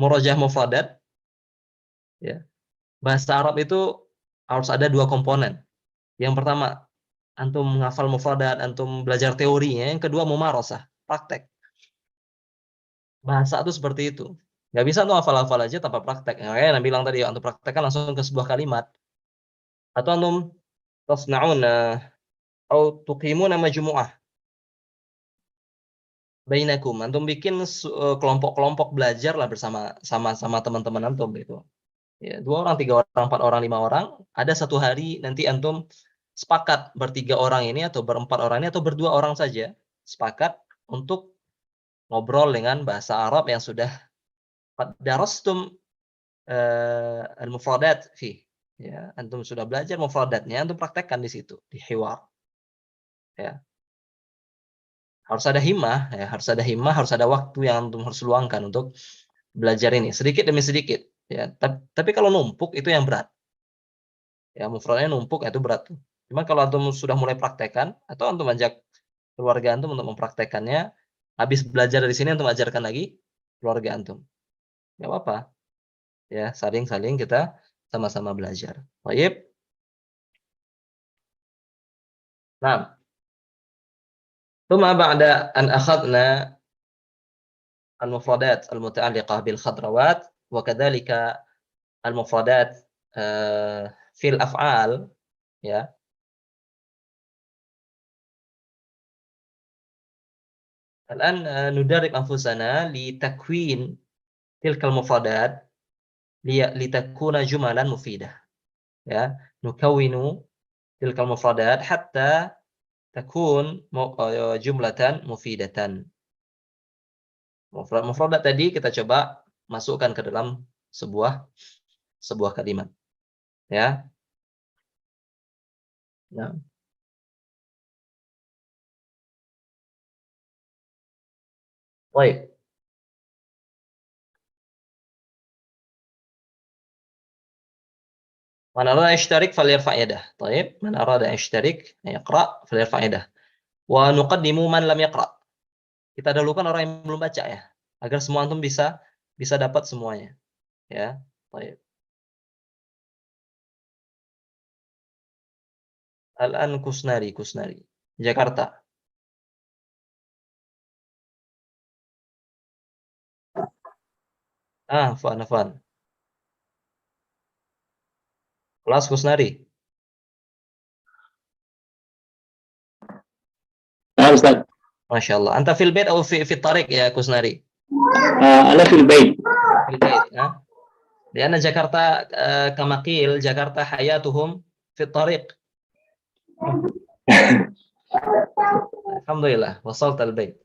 murojaah mufradat ya. Bahasa Arab itu harus ada 2 komponen. Yang pertama, antum menghafal mufradat, antum belajar teorinya. Yang kedua, mumarasah, praktek. Bahasa itu seperti itu. Nggak bisa antum hafal-hafal aja tanpa praktek. Kayak Nabi bilang tadi, antum praktekkan langsung ke sebuah kalimat. Atau antum tasna'una atau tuqimuna majmu'ah bainakum. Antum bikin kelompok-kelompok belajar lah bersama sama teman-teman antum gitu. Ya, 2 orang, 3 orang, 4 orang, 5 orang, ada satu hari nanti antum sepakat ber-3 orang ini atau ber-4 orang ini atau ber-2 orang saja sepakat untuk ngobrol dengan bahasa Arab yang sudah darastum al-mufradat fi. Ya, antum sudah belajar mufradatnya, antum praktekkan di situ, di hiwar. Ya. Harus ada himmah, ya, harus ada himmah, harus ada waktu yang antum harus luangkan untuk belajar ini, sedikit demi sedikit. Ya, tapi kalau numpuk itu yang berat. Ya, mufradnya numpuk itu berat. Cuma kalau antum sudah mulai praktekkan atau antum ajak keluarga antum untuk mempraktekannya, habis belajar dari sini antum ajarkan lagi keluarga antum. Enggak apa-apa. Ya, saling-saling kita sama-sama belajar. Baik. Nah, ثم بعد أن أخذنا المفردات المتعلقة بالخضروات وكذلك المفردات في الأفعال ya. الآن ندرب أنفسنا لتكوين تلك المفردات لتكون جملا مفيدة ya. نكون تلك المفردات حتى تكون جملة مفيدة. Mufradat tadi kita coba masukkan ke dalam sebuah kalimat. Ya. Nah. Baik. Man arada yashtarik falyarfa' yadah. Baik, man arada yashtarik yaqra' falyarfa' yadah. Wa nuqaddimu man lam yaqra'. Kita dahulukan orang yang belum baca ya, agar semua antum bisa dapat semuanya. Ya. Baik. Al-an Kusnari, Jakarta. Afwan. Kelas Kusnari. Ustaz. Masya Allah. Anta fil bait atau fi tariq ya Kusnari? Ana fil bait. Fil bait, ya. Karena Jakarta kama qil Jakarta hayatuhum fi tariq. Alhamdulillah, wasalt al-bait.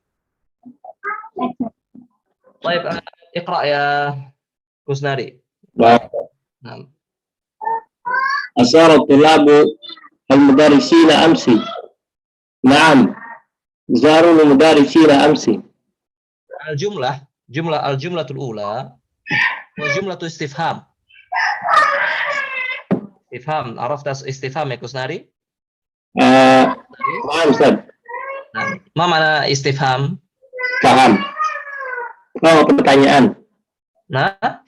Baik, iqra ya Kusnari. Baik. Nah. أثار الطلاب المدرسين أمس. نعم زاروا المدرسين أمس. الجملة الأولى وجملة استفهام. استفهام، عرفت استفهام يا كسناري؟ نعم أستاذ. ما معنى استفهام؟ Paham. Oh, pertanyaan. Nah,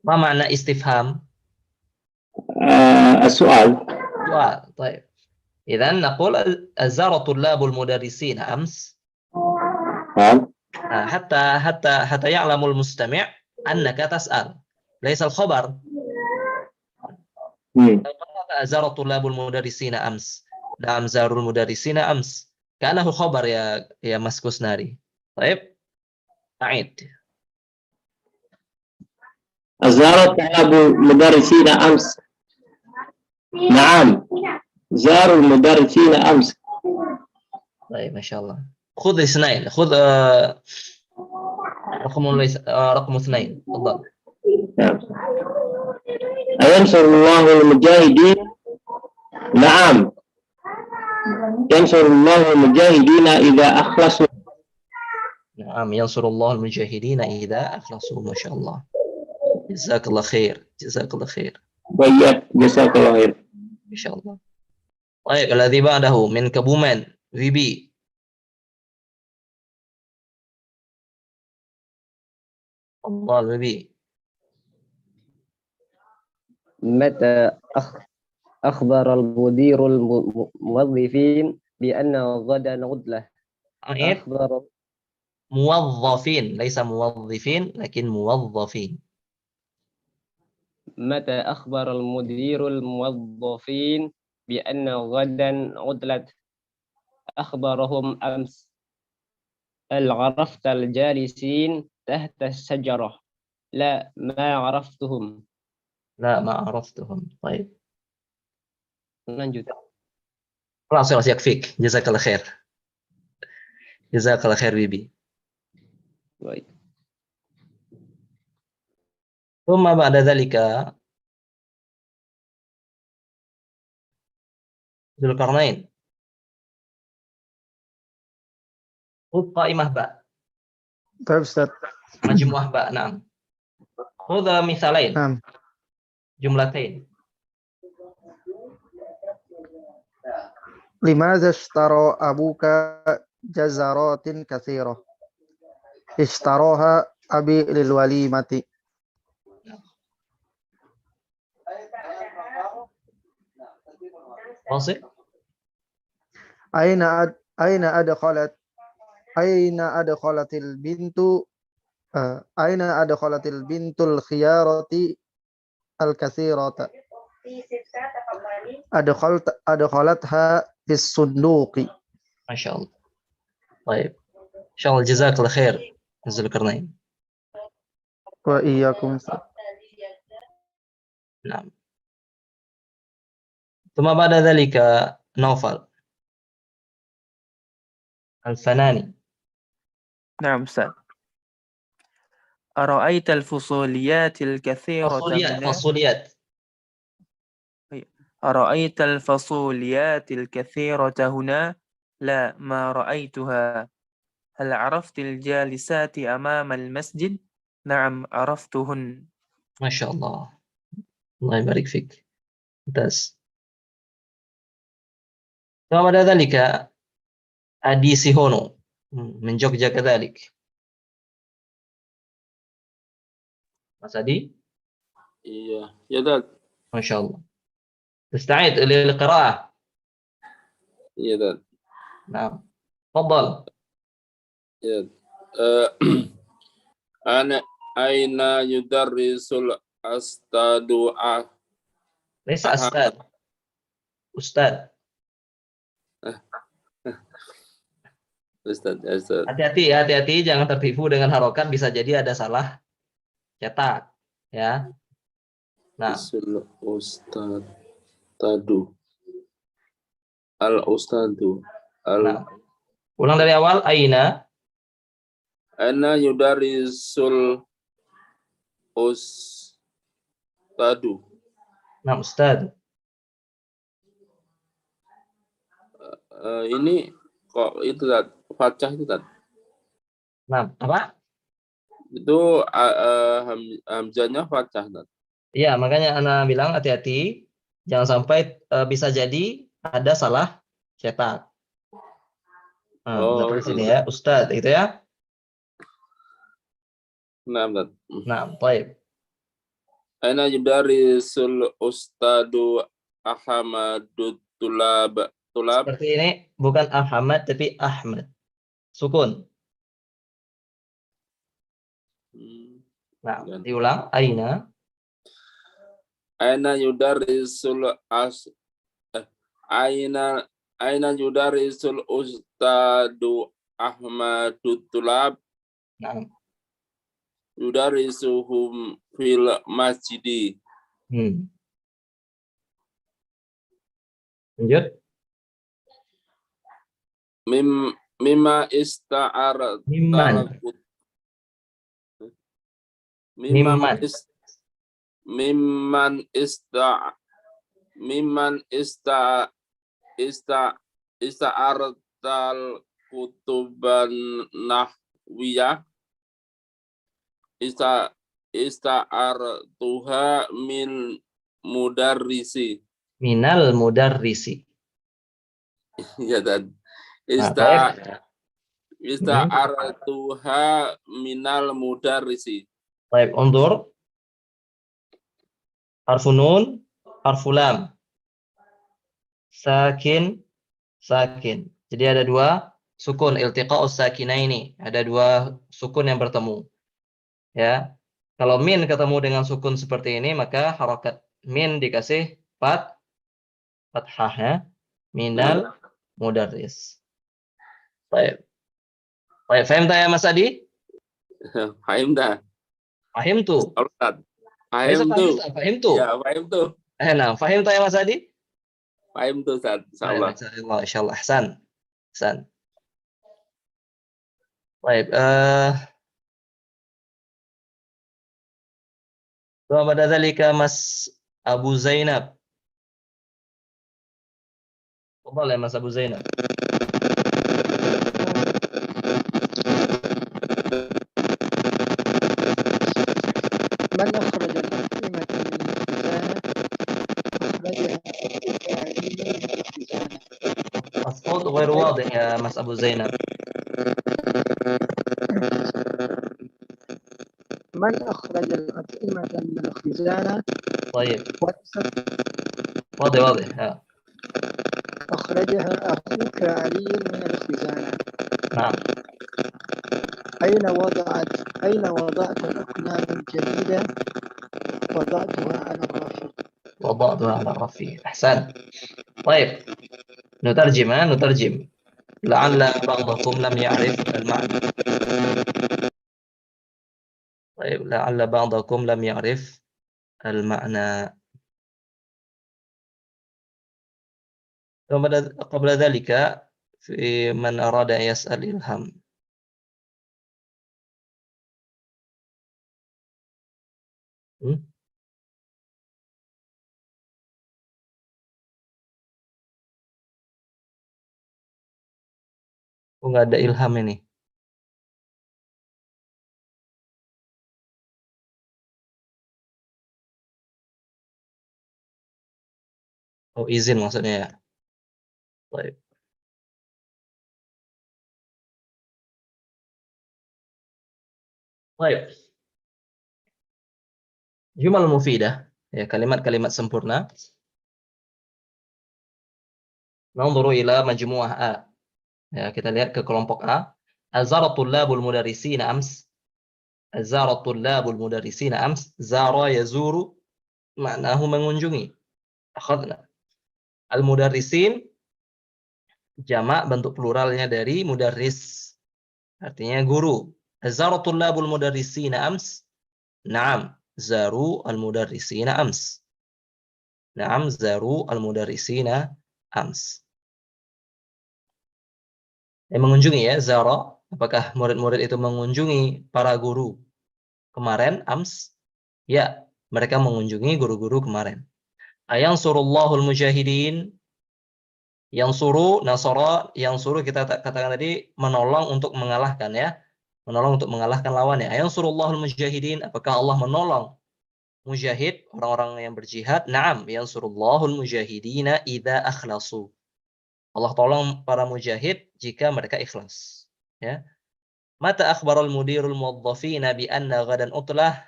ما معنى استفهام؟ السؤال. سؤال. طيب. إذا نقول زار طلاب المدرسين أمس. حتى يعلم المستمع أنك تسأل، ليس الخبر. زار طلاب المدرسين أمس. نعم زاروا المدرسين أمس. كأنه خبر يا مس كسناري. طيب. أعيد. زار طلاب المدرسين أمس. نعم زاروا المدرسين أمس. طيب ما شاء الله. خذ اثنين، خذ رقم اثنين. تفضل. ينصر الله المجاهدين. نعم ينصر الله المجاهدين إذا أخلصوا. نعم ينصر الله المجاهدين إذا أخلصوا. ما شاء الله. جزاك الله خير. Baik, jazakallah khair. إن شاء الله. Baik, alladzi ba'dahu min Kebumen, Wibi. Allah, Wibi. متى أخبر المدير الموظفين بأن غدا عطلة Ait, أخبر muwazzafin, laisa muwazzifin, lakin muwazzafin. متى أخبر المدير الموظفين بأن غدا عطلة أخبرهم أمس هل عرفت الجالسين تحت الشجرة لا ما عرفتهم La ma'araftuhum. Baik. lanjut Langsung yakfik. Jazakallah khair. Jazakallah khair, Wibi. baik Thumma ba'da dzalika Dzulqarnain. Khudh qa'imah ba. طيب أستاذ. Majmu'ah ba. Naam. Khudh misalain. نعم. Jumlatain. لماذا اشترى أبوك جزرات كثيرة؟ اشتراها أبي للوليمة. Wasif. أين أدخلت البنت أين أدخلت البنت الخيارة الكثيرة؟ أدخلتها في الصندوق. Masya Allah. Baik. Insyaallah jazakallah khair. Dzulqarnain. وإياكم. Naam. Thumma ba'da dzalika Naufal. Al-Fanani. نعم أستاذ. أرأيت الفصوليات الكثيرة هنا؟ Fasuliyat. أرأيت الفصوليات الكثيرة هنا؟ لا ما رأيتها. هل عرفت الجالسات أمام المسجد؟ نعم عرفتهن. Masya Allah. Allah barik fik. Mumtaz. Thumma ba'da dzalika Adi Sihono. Min Jogja kadzalik. Mas Adi? Iya, ya Dad. Masya Allah. تستعد للقراءة. Iya Dad. نعم. تفضل. Ya. Aina yudarrisul astadu ليس أستاذ. أستاذ. Ustaz. Hati-hati, jangan tertipu dengan harokat, bisa jadi ada salah cetak, ya. Nah, Ustad tadu al ustadu nah. Ulang dari awal. Aina yudarisul ustadu. Nah, Ustad. Ini kok itu Dad, Fatah itu Dad. Nah, apa? Itu hamzahnya Fatah Dad. Iya, makanya Ana bilang hati-hati, jangan sampai bisa jadi ada salah cetak. Nah, sini ya, Ustad, gitu ya. Nah, Dad. Nah, baik. Aina yudarisul ustadu Ahmadut tulab. Seperti ini, bukan Ahmad tapi Ahmad. Sukun. Nah, diulang. Aina yudarisul Aina yudarisul ustadu Ahmadut tulab. Nah. Yudarisuhum fil masjidi. Lanjut. Mimma ista'ar ista'artal kutuban nahwiyah ista'artuha min mudarrisi. Minal mudarrisi. Ya dan Nah, baik. ista'aratuha minal mudarrisi. Baik, undur. Harfu nun, harfu lam. Sakin, sakin. Jadi ada dua sukun, iltiqa'us sakinaini. Ada dua sukun yang bertemu. Ya. Kalau min ketemu dengan sukun seperti ini, maka harokat min dikasih fathah ya. Minal mudarris. Baik. Baik, faham tak ya Mas Adi? Fahim dah. Fahim tuh. Ustaz. Fahim tuh. Fahim tuh. Ya, fahim tuh. Nah, fahim tak ya Mas Adi? Fahim tuh, Ustaz. Insyaallah. Insyaallah. Ahsan. Ahsan. Baik, pada dzalika Mas Abu Zainab. Boleh Mas Abu Zainab. من أخرج الأطعمة من الخزانة أخرجها فاعلين من الخزانة. الصوت غير واضح يا مس أبو زينب. من أخرج الأطعمة من الخزانة. طيب. واضح يا. أخرجها أخوك علي من الخزانة. نعم. أين وضعت الأقلام الجديدة؟ وضعتها على الرفيق. وضعتها على الرفيق. أحسن. طيب. نترجم. لعل بعضكم لم يعرف المعنى. طيب. لعل بعضكم لم يعرف المعنى. قبل ذلك في من أراد أن يسأل إلهام. Oh, nggak ada Ilham ini. Oh, izin maksudnya ya. Baik. Baik. Jumal mufidah, ya, kalimat-kalimat sempurna. Nanzuru ila majmu'ah A. Ya, kita lihat ke kelompok A. Azara tullabul mudarrisina ams. Azara tullabul mudarrisina ams. Zara yazuru, maknahu mengunjungi. Akhadna. Al-mudarrisin jamak bentuk pluralnya dari mudarris. Artinya guru. Azara tullabul mudarrisina ams. Naam, zaru al-mudarrisina ams. Naam, zaru al-mudarrisina ams. Mengunjungi ya, zara. Apakah murid-murid itu mengunjungi para guru kemarin, ams? Ya, mereka mengunjungi guru-guru kemarin. Ayansurullahul mujahidin. Yang suruh, nasara, yang suruh kita katakan tadi menolong untuk mengalahkan ya. Menolong untuk mengalahkan lawannya. Ayansurullahul mujahidin. Apakah Allah menolong mujahid, orang-orang yang berjihad? Naam, yansurullahul mujahidina idza akhlasu. Allah tolong para mujahid jika mereka ikhlas. Ya. Mata akhbarul mudirul muwaddafina bi anna ghadan utlah.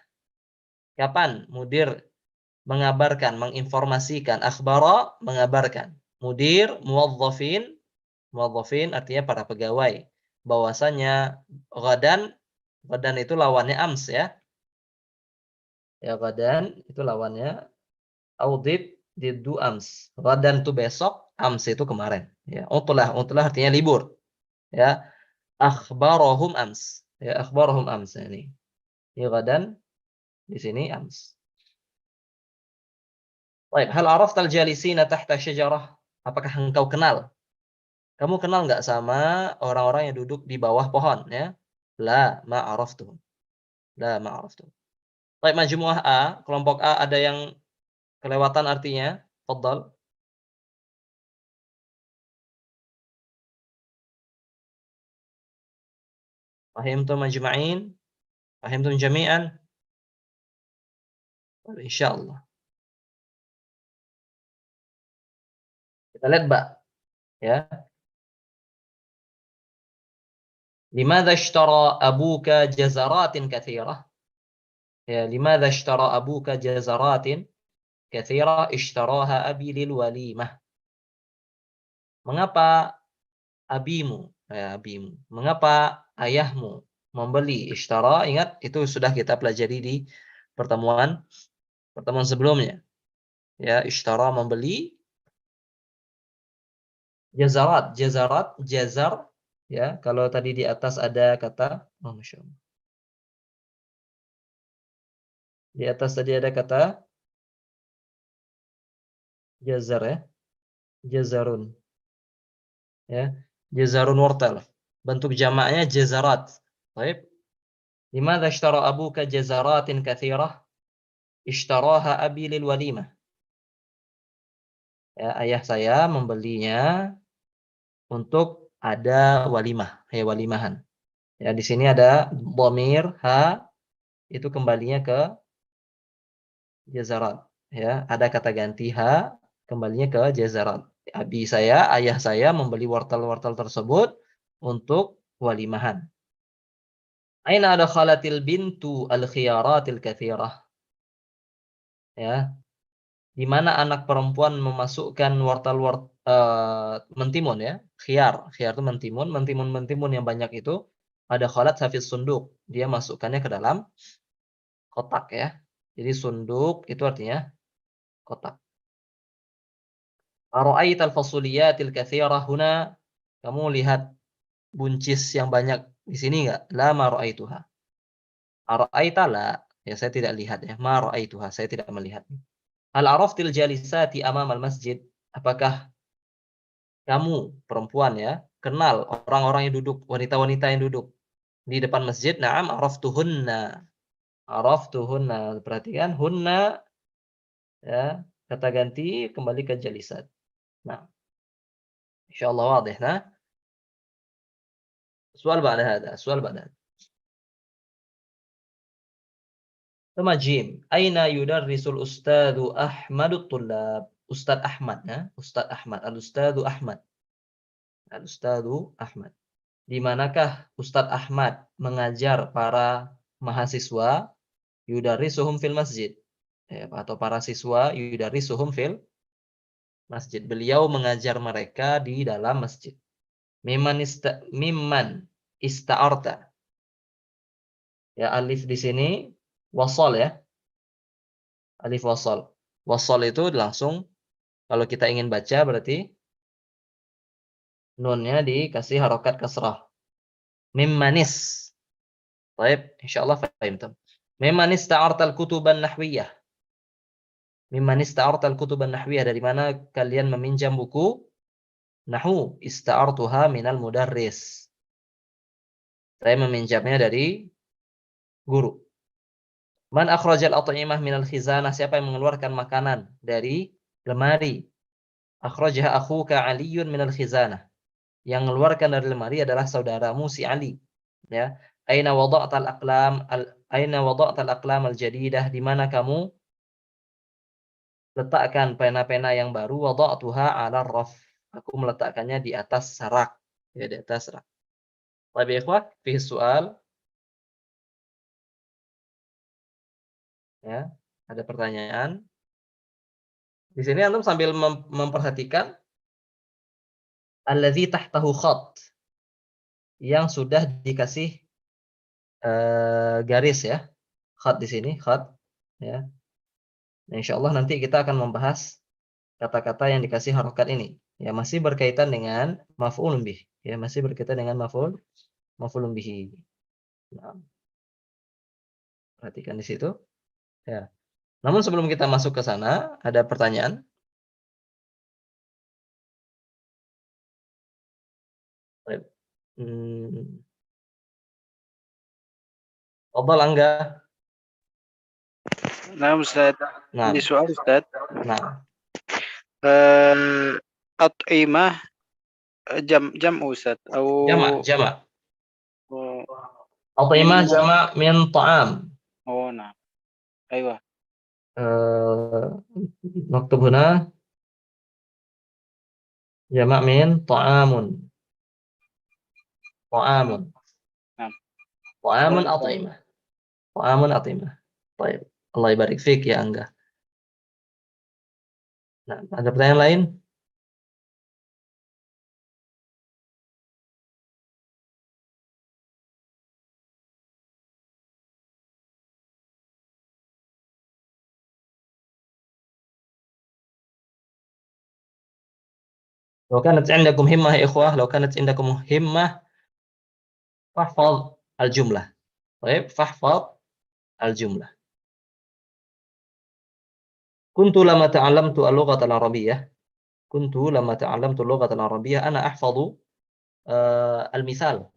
Kapan mudir mengabarkan, menginformasikan, akhbara mengabarkan. Mudir, muwaddafin, muwaddafin artinya para pegawai. Bahwasanya ghadan itu lawannya ams ya. Ya, ghadan itu lawannya audit diddu ams. Ghadan itu besok, ams itu kemarin. Ya, utlah artinya libur. Ya, akhbarahum ams. Ya, akhbarahum ams ini. Ya, ghadan di sini ams. Baik, hal araftal jalisina tahta syajarah? Apakah engkau kenal? Kamu kenal nggak sama orang-orang yang duduk di bawah pohon ya? La ma araftuhum. La ma araftuhum. Baik, majmu'ah A, kelompok A ada yang kelewatan artinya? Fadhal. Fahimtum majma'in? Fahimtum jami'an? Insyaallah. Kita lihat Ba. Ya. Limadza ishtara abuka jazaratin katsirah? Ya, limadza ishtara abuka jazaratin katsirah ishtaraha abi lil walimah? Mengapa abimu, abimu. Mengapa ayahmu membeli ishtara? Ingat itu sudah kita pelajari di pertemuan sebelumnya. Ya, ishtara membeli, jazarat, jazar. Ya, kalau tadi di atas ada kata, oh, Masya Allah. Di atas tadi ada kata jazar ya, jazarun. Ya, jazarun wortel. Bentuk jamaknya jazarat. Baik. Limadza ishtara abuka jazaratin katsirah? Ishtaraha abi lil walimah. Ya, ayah saya membelinya untuk ada walimah, ya walimahan. Ya, di sini ada dhamir ha, itu kembalinya ke jazarat. Ya, ada kata ganti ha, kembalinya ke jazarat. Abi saya, ayah saya membeli wortel-wortel tersebut untuk walimahan. Aina adkhalatil bintu al-khiyaratil katsirah? Ya, di mana anak perempuan memasukkan mentimun ya, khiyar itu mentimun yang banyak itu, ada khalat hafiz sunduk, dia masukkannya ke dalam kotak ya. Jadi sunduk itu artinya kotak. Ara'aital fasuliyatil katsirah huna? Kamu lihat buncis yang banyak di sini enggak? La ma ra'aituha. Ara'aita la, ya saya tidak lihat ya. Ma ra'aituha, saya tidak melihat. Hal araftil jalisati amamal masjid? Apakah kamu perempuan ya kenal orang-orang yang duduk, wanita-wanita yang duduk di depan masjid? Na'am araftuhunna. Araftuhunna. Perhatikan hunna ya, kata ganti kembali ke jalisat. Nah, insyaallah wadih. Nah, soal بعد هذا soal بعد هذا. ثم جيم أين يدرس الأستاذ أحمد الطلاب؟ Ustadz Ahmad ya, Ustadz Ahmad, Al-Ustadz Ahmad. Al-Ustadz Ahmad. Di manakah Ustadz Ahmad mengajar para mahasiswa? Yudarrisuhum fil masjid. Ya, atau para siswa yudarrisuhum fil masjid. Beliau mengajar mereka di dalam masjid. Mimman ista'arta. Ya, alif di sini wasal ya. Alif wasal. Wasal itu langsung kalau kita ingin baca berarti nunnya dikasih harokat kasrah. Mimmanis. Baik, insyaallah fahimtum. Mimman ista'arta al-kutuban nahwiyah. Mimman ista'arta al-kutuban nahwiyah, dari mana kalian meminjam buku nahwu? Ista'artuha minal mudarris. Saya meminjamnya dari guru. Man akhrajal at'imah minal khizanah? Siapa yang mengeluarkan makanan dari lemari? Akhrajaha akhuka Aliyun minal khizanah. Yang mengeluarkan dari lemari adalah saudaramu si Ali. Ya. Aina wada'tal aqlam al-jadidah? Di mana kamu letakkan pena-pena yang baru? Wada'tuha 'ala raf. Aku meletakkannya di atas rak. Ya, di atas rak. Baik, ikhwah, fi soal. Ya, ada pertanyaan. Di sini antum sambil memperhatikan allazi tahtahu khat, yang sudah dikasih garis ya. Khat di sini, khat ya. Nah, insyaallah nanti kita akan membahas kata-kata yang dikasih harokat ini. Ya, masih berkaitan dengan maf'ulun bih. Ya, masih berkaitan dengan maf'ulun bihi. Nah, perhatikan di situ. Ya. Namun sebelum kita masuk ke sana, ada pertanyaan. Fadhal Angga. Nah, Ustaz. Nah. Di soal Ustaz. Nah. At'imah jam Ustaz. Jama'. At'imah jama' min ta'am. Oh, nah. Aywa. Maktub huna Jamak min ta'amun. Ta'amun. نعم Ta'amun at'imah. Ta'amun at'imah. Baik. Allah barik fik ya Angga. Nah, ada pertanyaan lain? لو كانت عندكم همة يا إخوة، لو كانت عندكم همة فاحفظ الجملة. طيب، فاحفظ الجملة. كنت لما تعلمت اللغة العربية أنا أحفظ المثال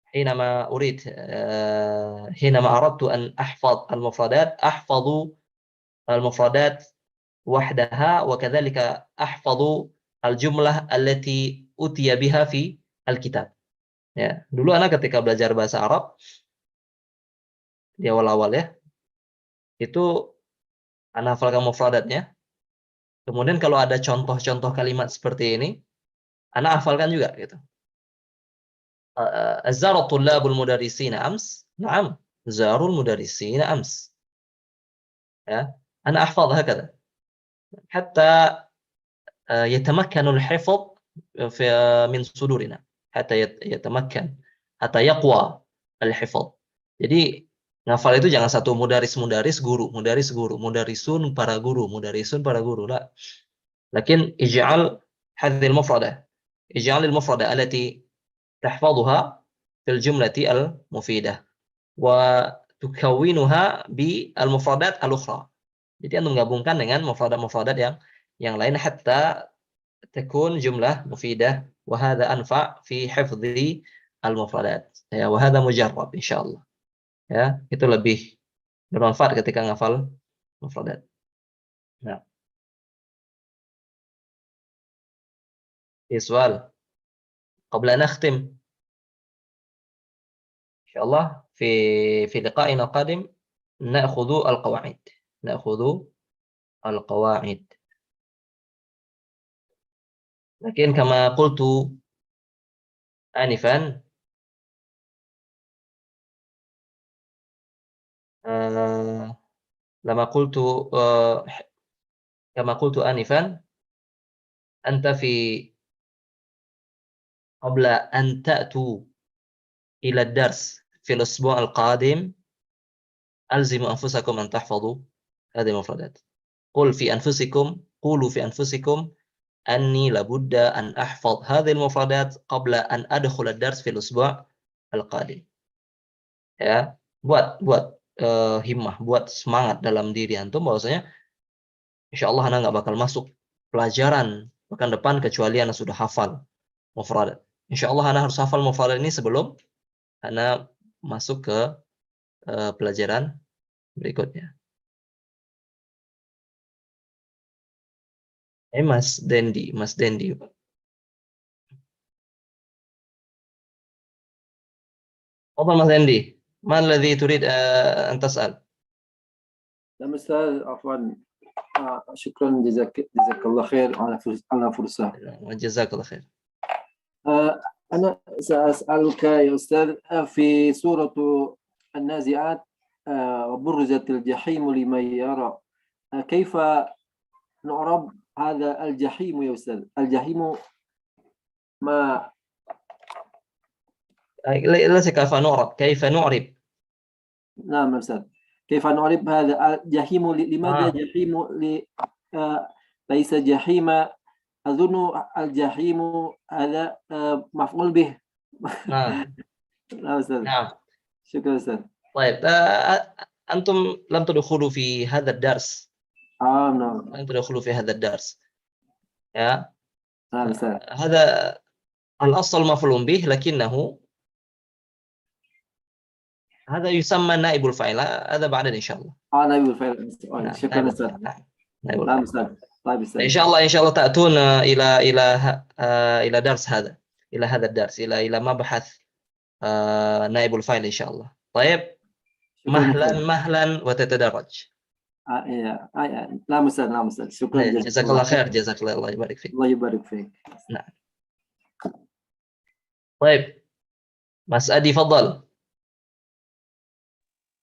حينما أردت أن أحفظ المفردات، أحفظ المفردات وحدها، وكذلك أحفظ الجملة التي أتي بها في الكتاب. Ya, dulu anak ketika belajar bahasa Arab di awal-awal ya, itu anak hafalkan mufradatnya. Kemudian kalau ada contoh-contoh kalimat seperti ini, anak hafalkan juga gitu. Zara tullabul mudarrisina ams. Naam, zarul mudarrisina ams. Ya, ana ahfaz hakada. Hatta yatamakkanu al-hifz min sudurina. Hatta yatamakkan, hatta yaqwa al-hifz. Jadi ngafal itu jangan satu mudaris guru, mudarisun para guru, la. Lakin ij'al hadhihi al-mufradah, ij'al al-mufradah allati tahfadhuha fil jumlati al-mufidah wa tukawwinuha bi al-mufradat al-ukhra. Jadi antum gabungkan dengan mufradat-mufradat yang lain hatta takun jumlah mufidah, wa hadha anfa' fi hifdhi al-mufradat. Ya, wa hadha mujarrab insyaallah. Ya, itu lebih bermanfaat ketika ngafal mufradat. Nah. Soal. Qabla nakhtim. Insyaallah fi liqa'ina qadim na'khudhu al-qawa'id. Lakin kama qultu anifan, كما قلت آنفا أنت قبل أن تأتوا إلى الدرس في الأسبوع القادم ألزموا أنفسكم أن تحفظوا هذه المفردات. قولوا في أنفسكم أني لابد أن أحفظ هذه المفردات قبل أن أدخل الدرس في الأسبوع القادم. Ya, buat himmah, buat semangat dalam diri antum bahwasanya insyaallah anak nggak bakal masuk pelajaran pekan depan kecuali anak sudah hafal mufradat. Insyaallah anak harus hafal mufradat ini sebelum anak masuk ke pelajaran berikutnya. Mas Dendi. Apa Mas Dendi? ما الذي تريد أن تسأل؟ نعم أستاذ، عفوا، شكرا، جزاك الله خير على فرصة. جزاك الله خير. أنا سأسألك يا أستاذ في سورة النازعات وبرزت الجحيم لمن يرى، كيف نعرب هذا الجحيم يا أستاذ؟ الجحيم ما ليس كيف نعرب. نعم أستاذ، كيف نعرب هذا الجحيم؟ لماذا جحيم ليس جحيم؟ أظن الجحيم هذا مفعول به. نعم. نعم أستاذ. نعم. شكرا أستاذ. طيب، أنتم لم تدخلوا في هذا الدرس. نعم. لم تدخلوا في هذا الدرس. يا. نعم أستاذ. هذا الأصل مفعول به، لكنه هذا يسمى نائب الفاعل. هذا بعدين إن شاء الله. نائب الفاعل. شكرا أستاذ. نعم أستاذ. طيب أستاذ. إن شاء الله تأتون إلى درس هذا، إلى هذا الدرس، إلى مبحث نائب الفاعل إن شاء الله. طيب، مهلا وتتدرج. نعم أستاذ نعم أستاذ شكرا جزاك الله خير جزاك الله يبارك فيك. الله يبارك فيك. نعم. طيب Mas Adi fadal.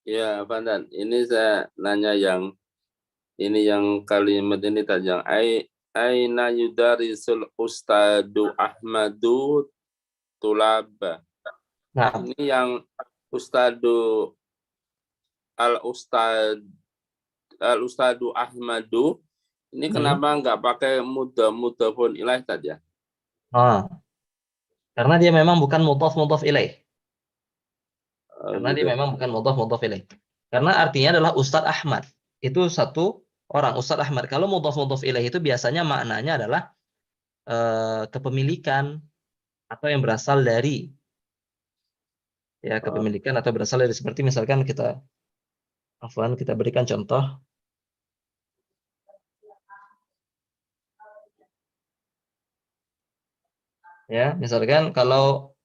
Ya, Pandan. Ini saya nanya yang kalimat ini tadi yang aina yudarisul Ustadu Ahmadu Tulaba. Nah. Ini yang Ustadu Al-Ustadu Ahmadu ini kenapa nggak pakai mudhafun ilaih tadi ya? Karena dia memang bukan mudhaf ilaih. Karena dia memang bukan mudhaf ilaih. Karena artinya adalah Ustadz Ahmad. Itu satu orang, Ustadz Ahmad. Kalau mudhaf ilaih itu biasanya maknanya adalah kepemilikan atau yang berasal dari kepemilikan atau berasal dari, seperti misalkan kita berikan contoh. Ya, misalkan kalau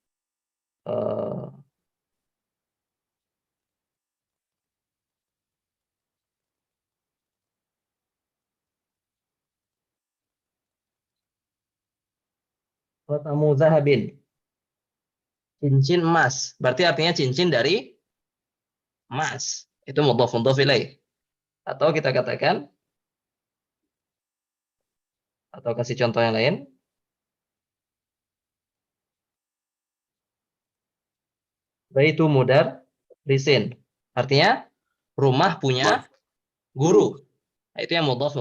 Khatamu zahabin, cincin emas, berarti artinya cincin dari emas. Itu mudhaf ilaih. Atau kita katakan, atau kasih contoh yang lain. Baitu mudar risin. Artinya rumah punya guru. Nah, itu yang mudhaf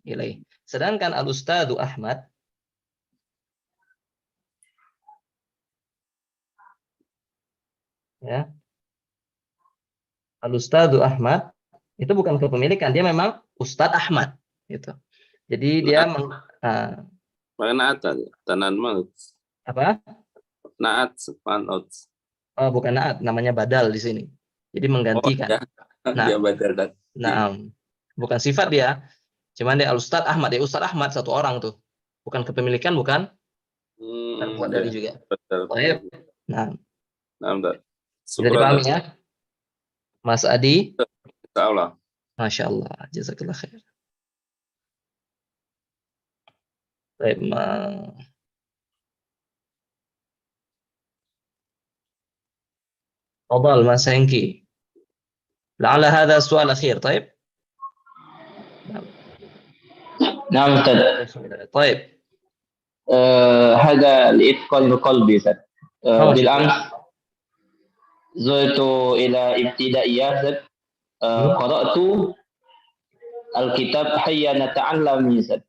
ilaih. Sedangkan Al-Ustadu Ahmad Al-Ustadu Ahmad itu bukan kepemilikan, dia memang Ustadz Ahmad gitu. Jadi dia naat tanan maut. Apa? Naat manut. Oh, bukan naat, namanya badal di sini. Jadi menggantikan. Dia badal dan. Nah, bukan sifat dia. Cuman dia Al-Ustadz Ahmad, dia Ustadz Ahmad satu orang tuh. Bukan kepemilikan, bukan terbuat dari juga. Betul. Nah. Sudah dipahami ya, Mas Adi? Insyaallah. Masya Allah, jazakallah khair. Baik, تفضل ما سينكي لعل هذا السؤال الأخير. طيب نعم أستاذ. طيب هذا الإتقان بقلبي أستاذ. بالأمس زرت إلى ابتدائية أستاذ. قرأت الكتاب هيا نتعلم أستاذ.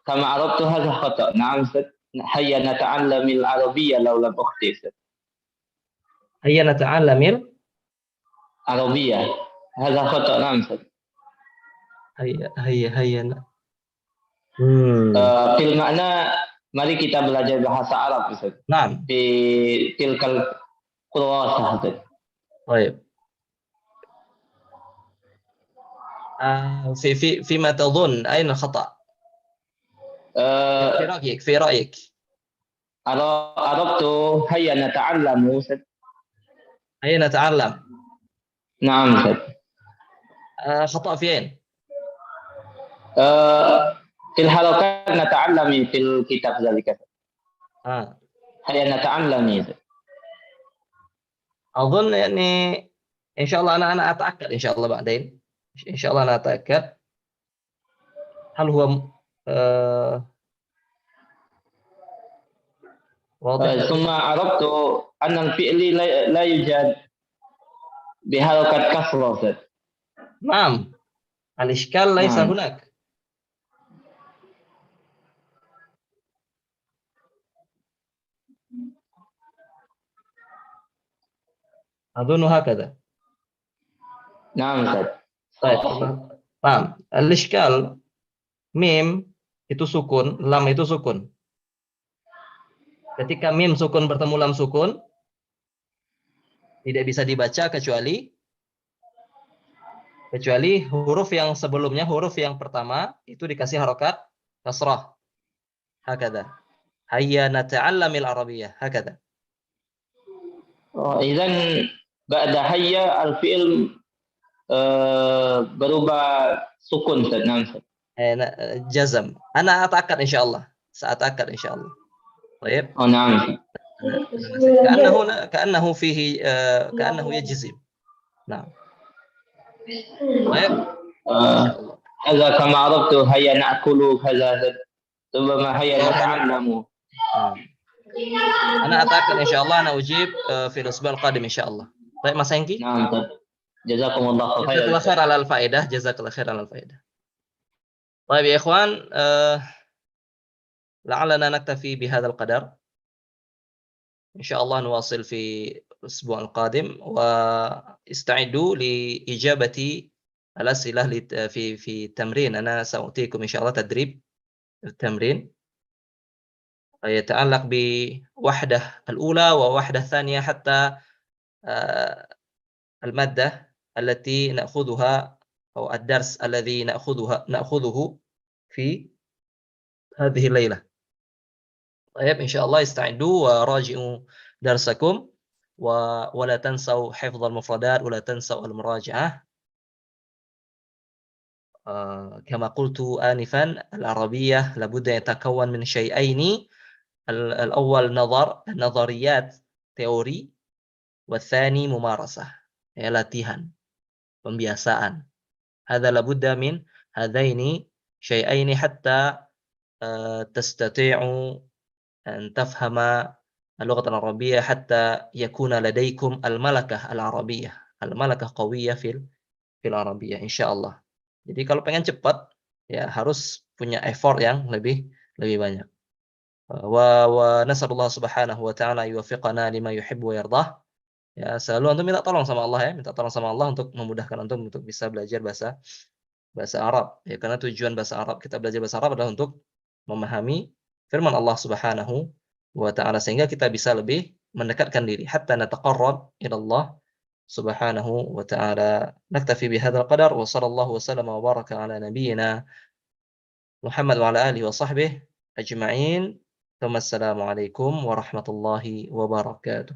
كما عرفت هذا خطأ. نعم أستاذ. هيا نتعلم العربية لو لم أخطئ أستاذ. هيا نتعلم العربية هذا خطأ. نعم أستاذ. هيا في المعنى mari kita belajar bahasa Arab Ustaz. Naam. Di tilkal qurrasah Ustaz. طيب. فيما تظن أين الخطأ؟ في رأيك. عرفت هيا نتعلم Ustaz. هيا نتعلم. نعم Ustaz. خطأ فين؟ في الحركات نتعلم في الكتاب ذلك. هيا نتعلم. أظن يعني إن شاء الله أنا أتأكد إن شاء الله بعدين. إن شاء الله أنا أتأكد هل هو واضح. ثم عرفت أن الفعل لا يوجد بحركة كسرة. نعم. الإشكال ليس هناك. أظن هكذا. نعم Ustaz. طيب. Paham. Al-Ishkal mim itu sukun, lam itu sukun. Ketika mim sukun bertemu lam sukun tidak bisa dibaca kecuali huruf yang sebelumnya, huruf yang pertama itu dikasih harokat kasrah. Hakada. Hayya nata'allamil arabiyyah. Hakada. إذن بعد هيا الفعل berubah sukun Ustaz. Nah, Ustaz. جزم. أنا أتأكد إن شاء الله، سأتأكد إن شاء الله. طيب. نعم. كأنه فيه كأنه يجزم. نعم. طيب. إن شاء الله. هذا كما عرفت هيا نأكل كذا ربما هيا نتعلم. أنا أتأكد إن شاء الله، أنا أجيب في الأسبوع القادم إن شاء الله. طيب Mas Hengki. نعم جزاكم الله خيرا. جزاك الله خير على الفائدة. جزاك الله خير على الفائدة. طيب يا إخوان، لعلنا نكتفي بهذا القدر. إن شاء الله نواصل في الأسبوع القادم، واستعدوا لإجابة الأسئلة في التمرين. أنا سأعطيكم إن شاء الله تدريب التمرين يتعلق بوحدة الأولى ووحدة الثانية حتى المادة التي نأخذها أو الدرس الذي نأخذه في هذه الليلة. طيب إن شاء الله استعدوا وراجعوا درسكم، ولا تنسوا حفظ المفردات ولا تنسوا المراجعة. كما قلت آنفا، العربية لابد أن يتكون من شيئين: الأول نظريات teori، والثاني ممارسة، latihan pembiasaan. هذا لابد من هذين شيئين حتى تستطيعوا أن تفهم اللغة العربية، حتى يكون لديكم الملكة العربية، الملكة قوية في العربية إن شاء الله. Jadi kalau pengen cepat ya harus punya effort yang lebih banyak. Wa nasallallahu subhanahu wa ta'ala yuwaffiqana lima yuhibbu wa yardah. Ya, selalu antum minta tolong sama Allah ya, minta tolong sama Allah untuk memudahkan antum untuk bisa belajar bahasa Arab. Ya, karena tujuan bahasa Arab, kita belajar bahasa Arab adalah untuk memahami firman Allah Subhanahu wa ta'ala, sehingga kita bisa lebih mendekatkan diri hatta nataqarrab ila Allah Subhanahu wa ta'ala. Naktafi bihadzal qadar wa sallallahu wa sallama wa baraka ala nabiyyina Muhammad wa ala alihi wa sahbihi ajma'in. Assalamu alaikum warahmatullahi wabarakatuh.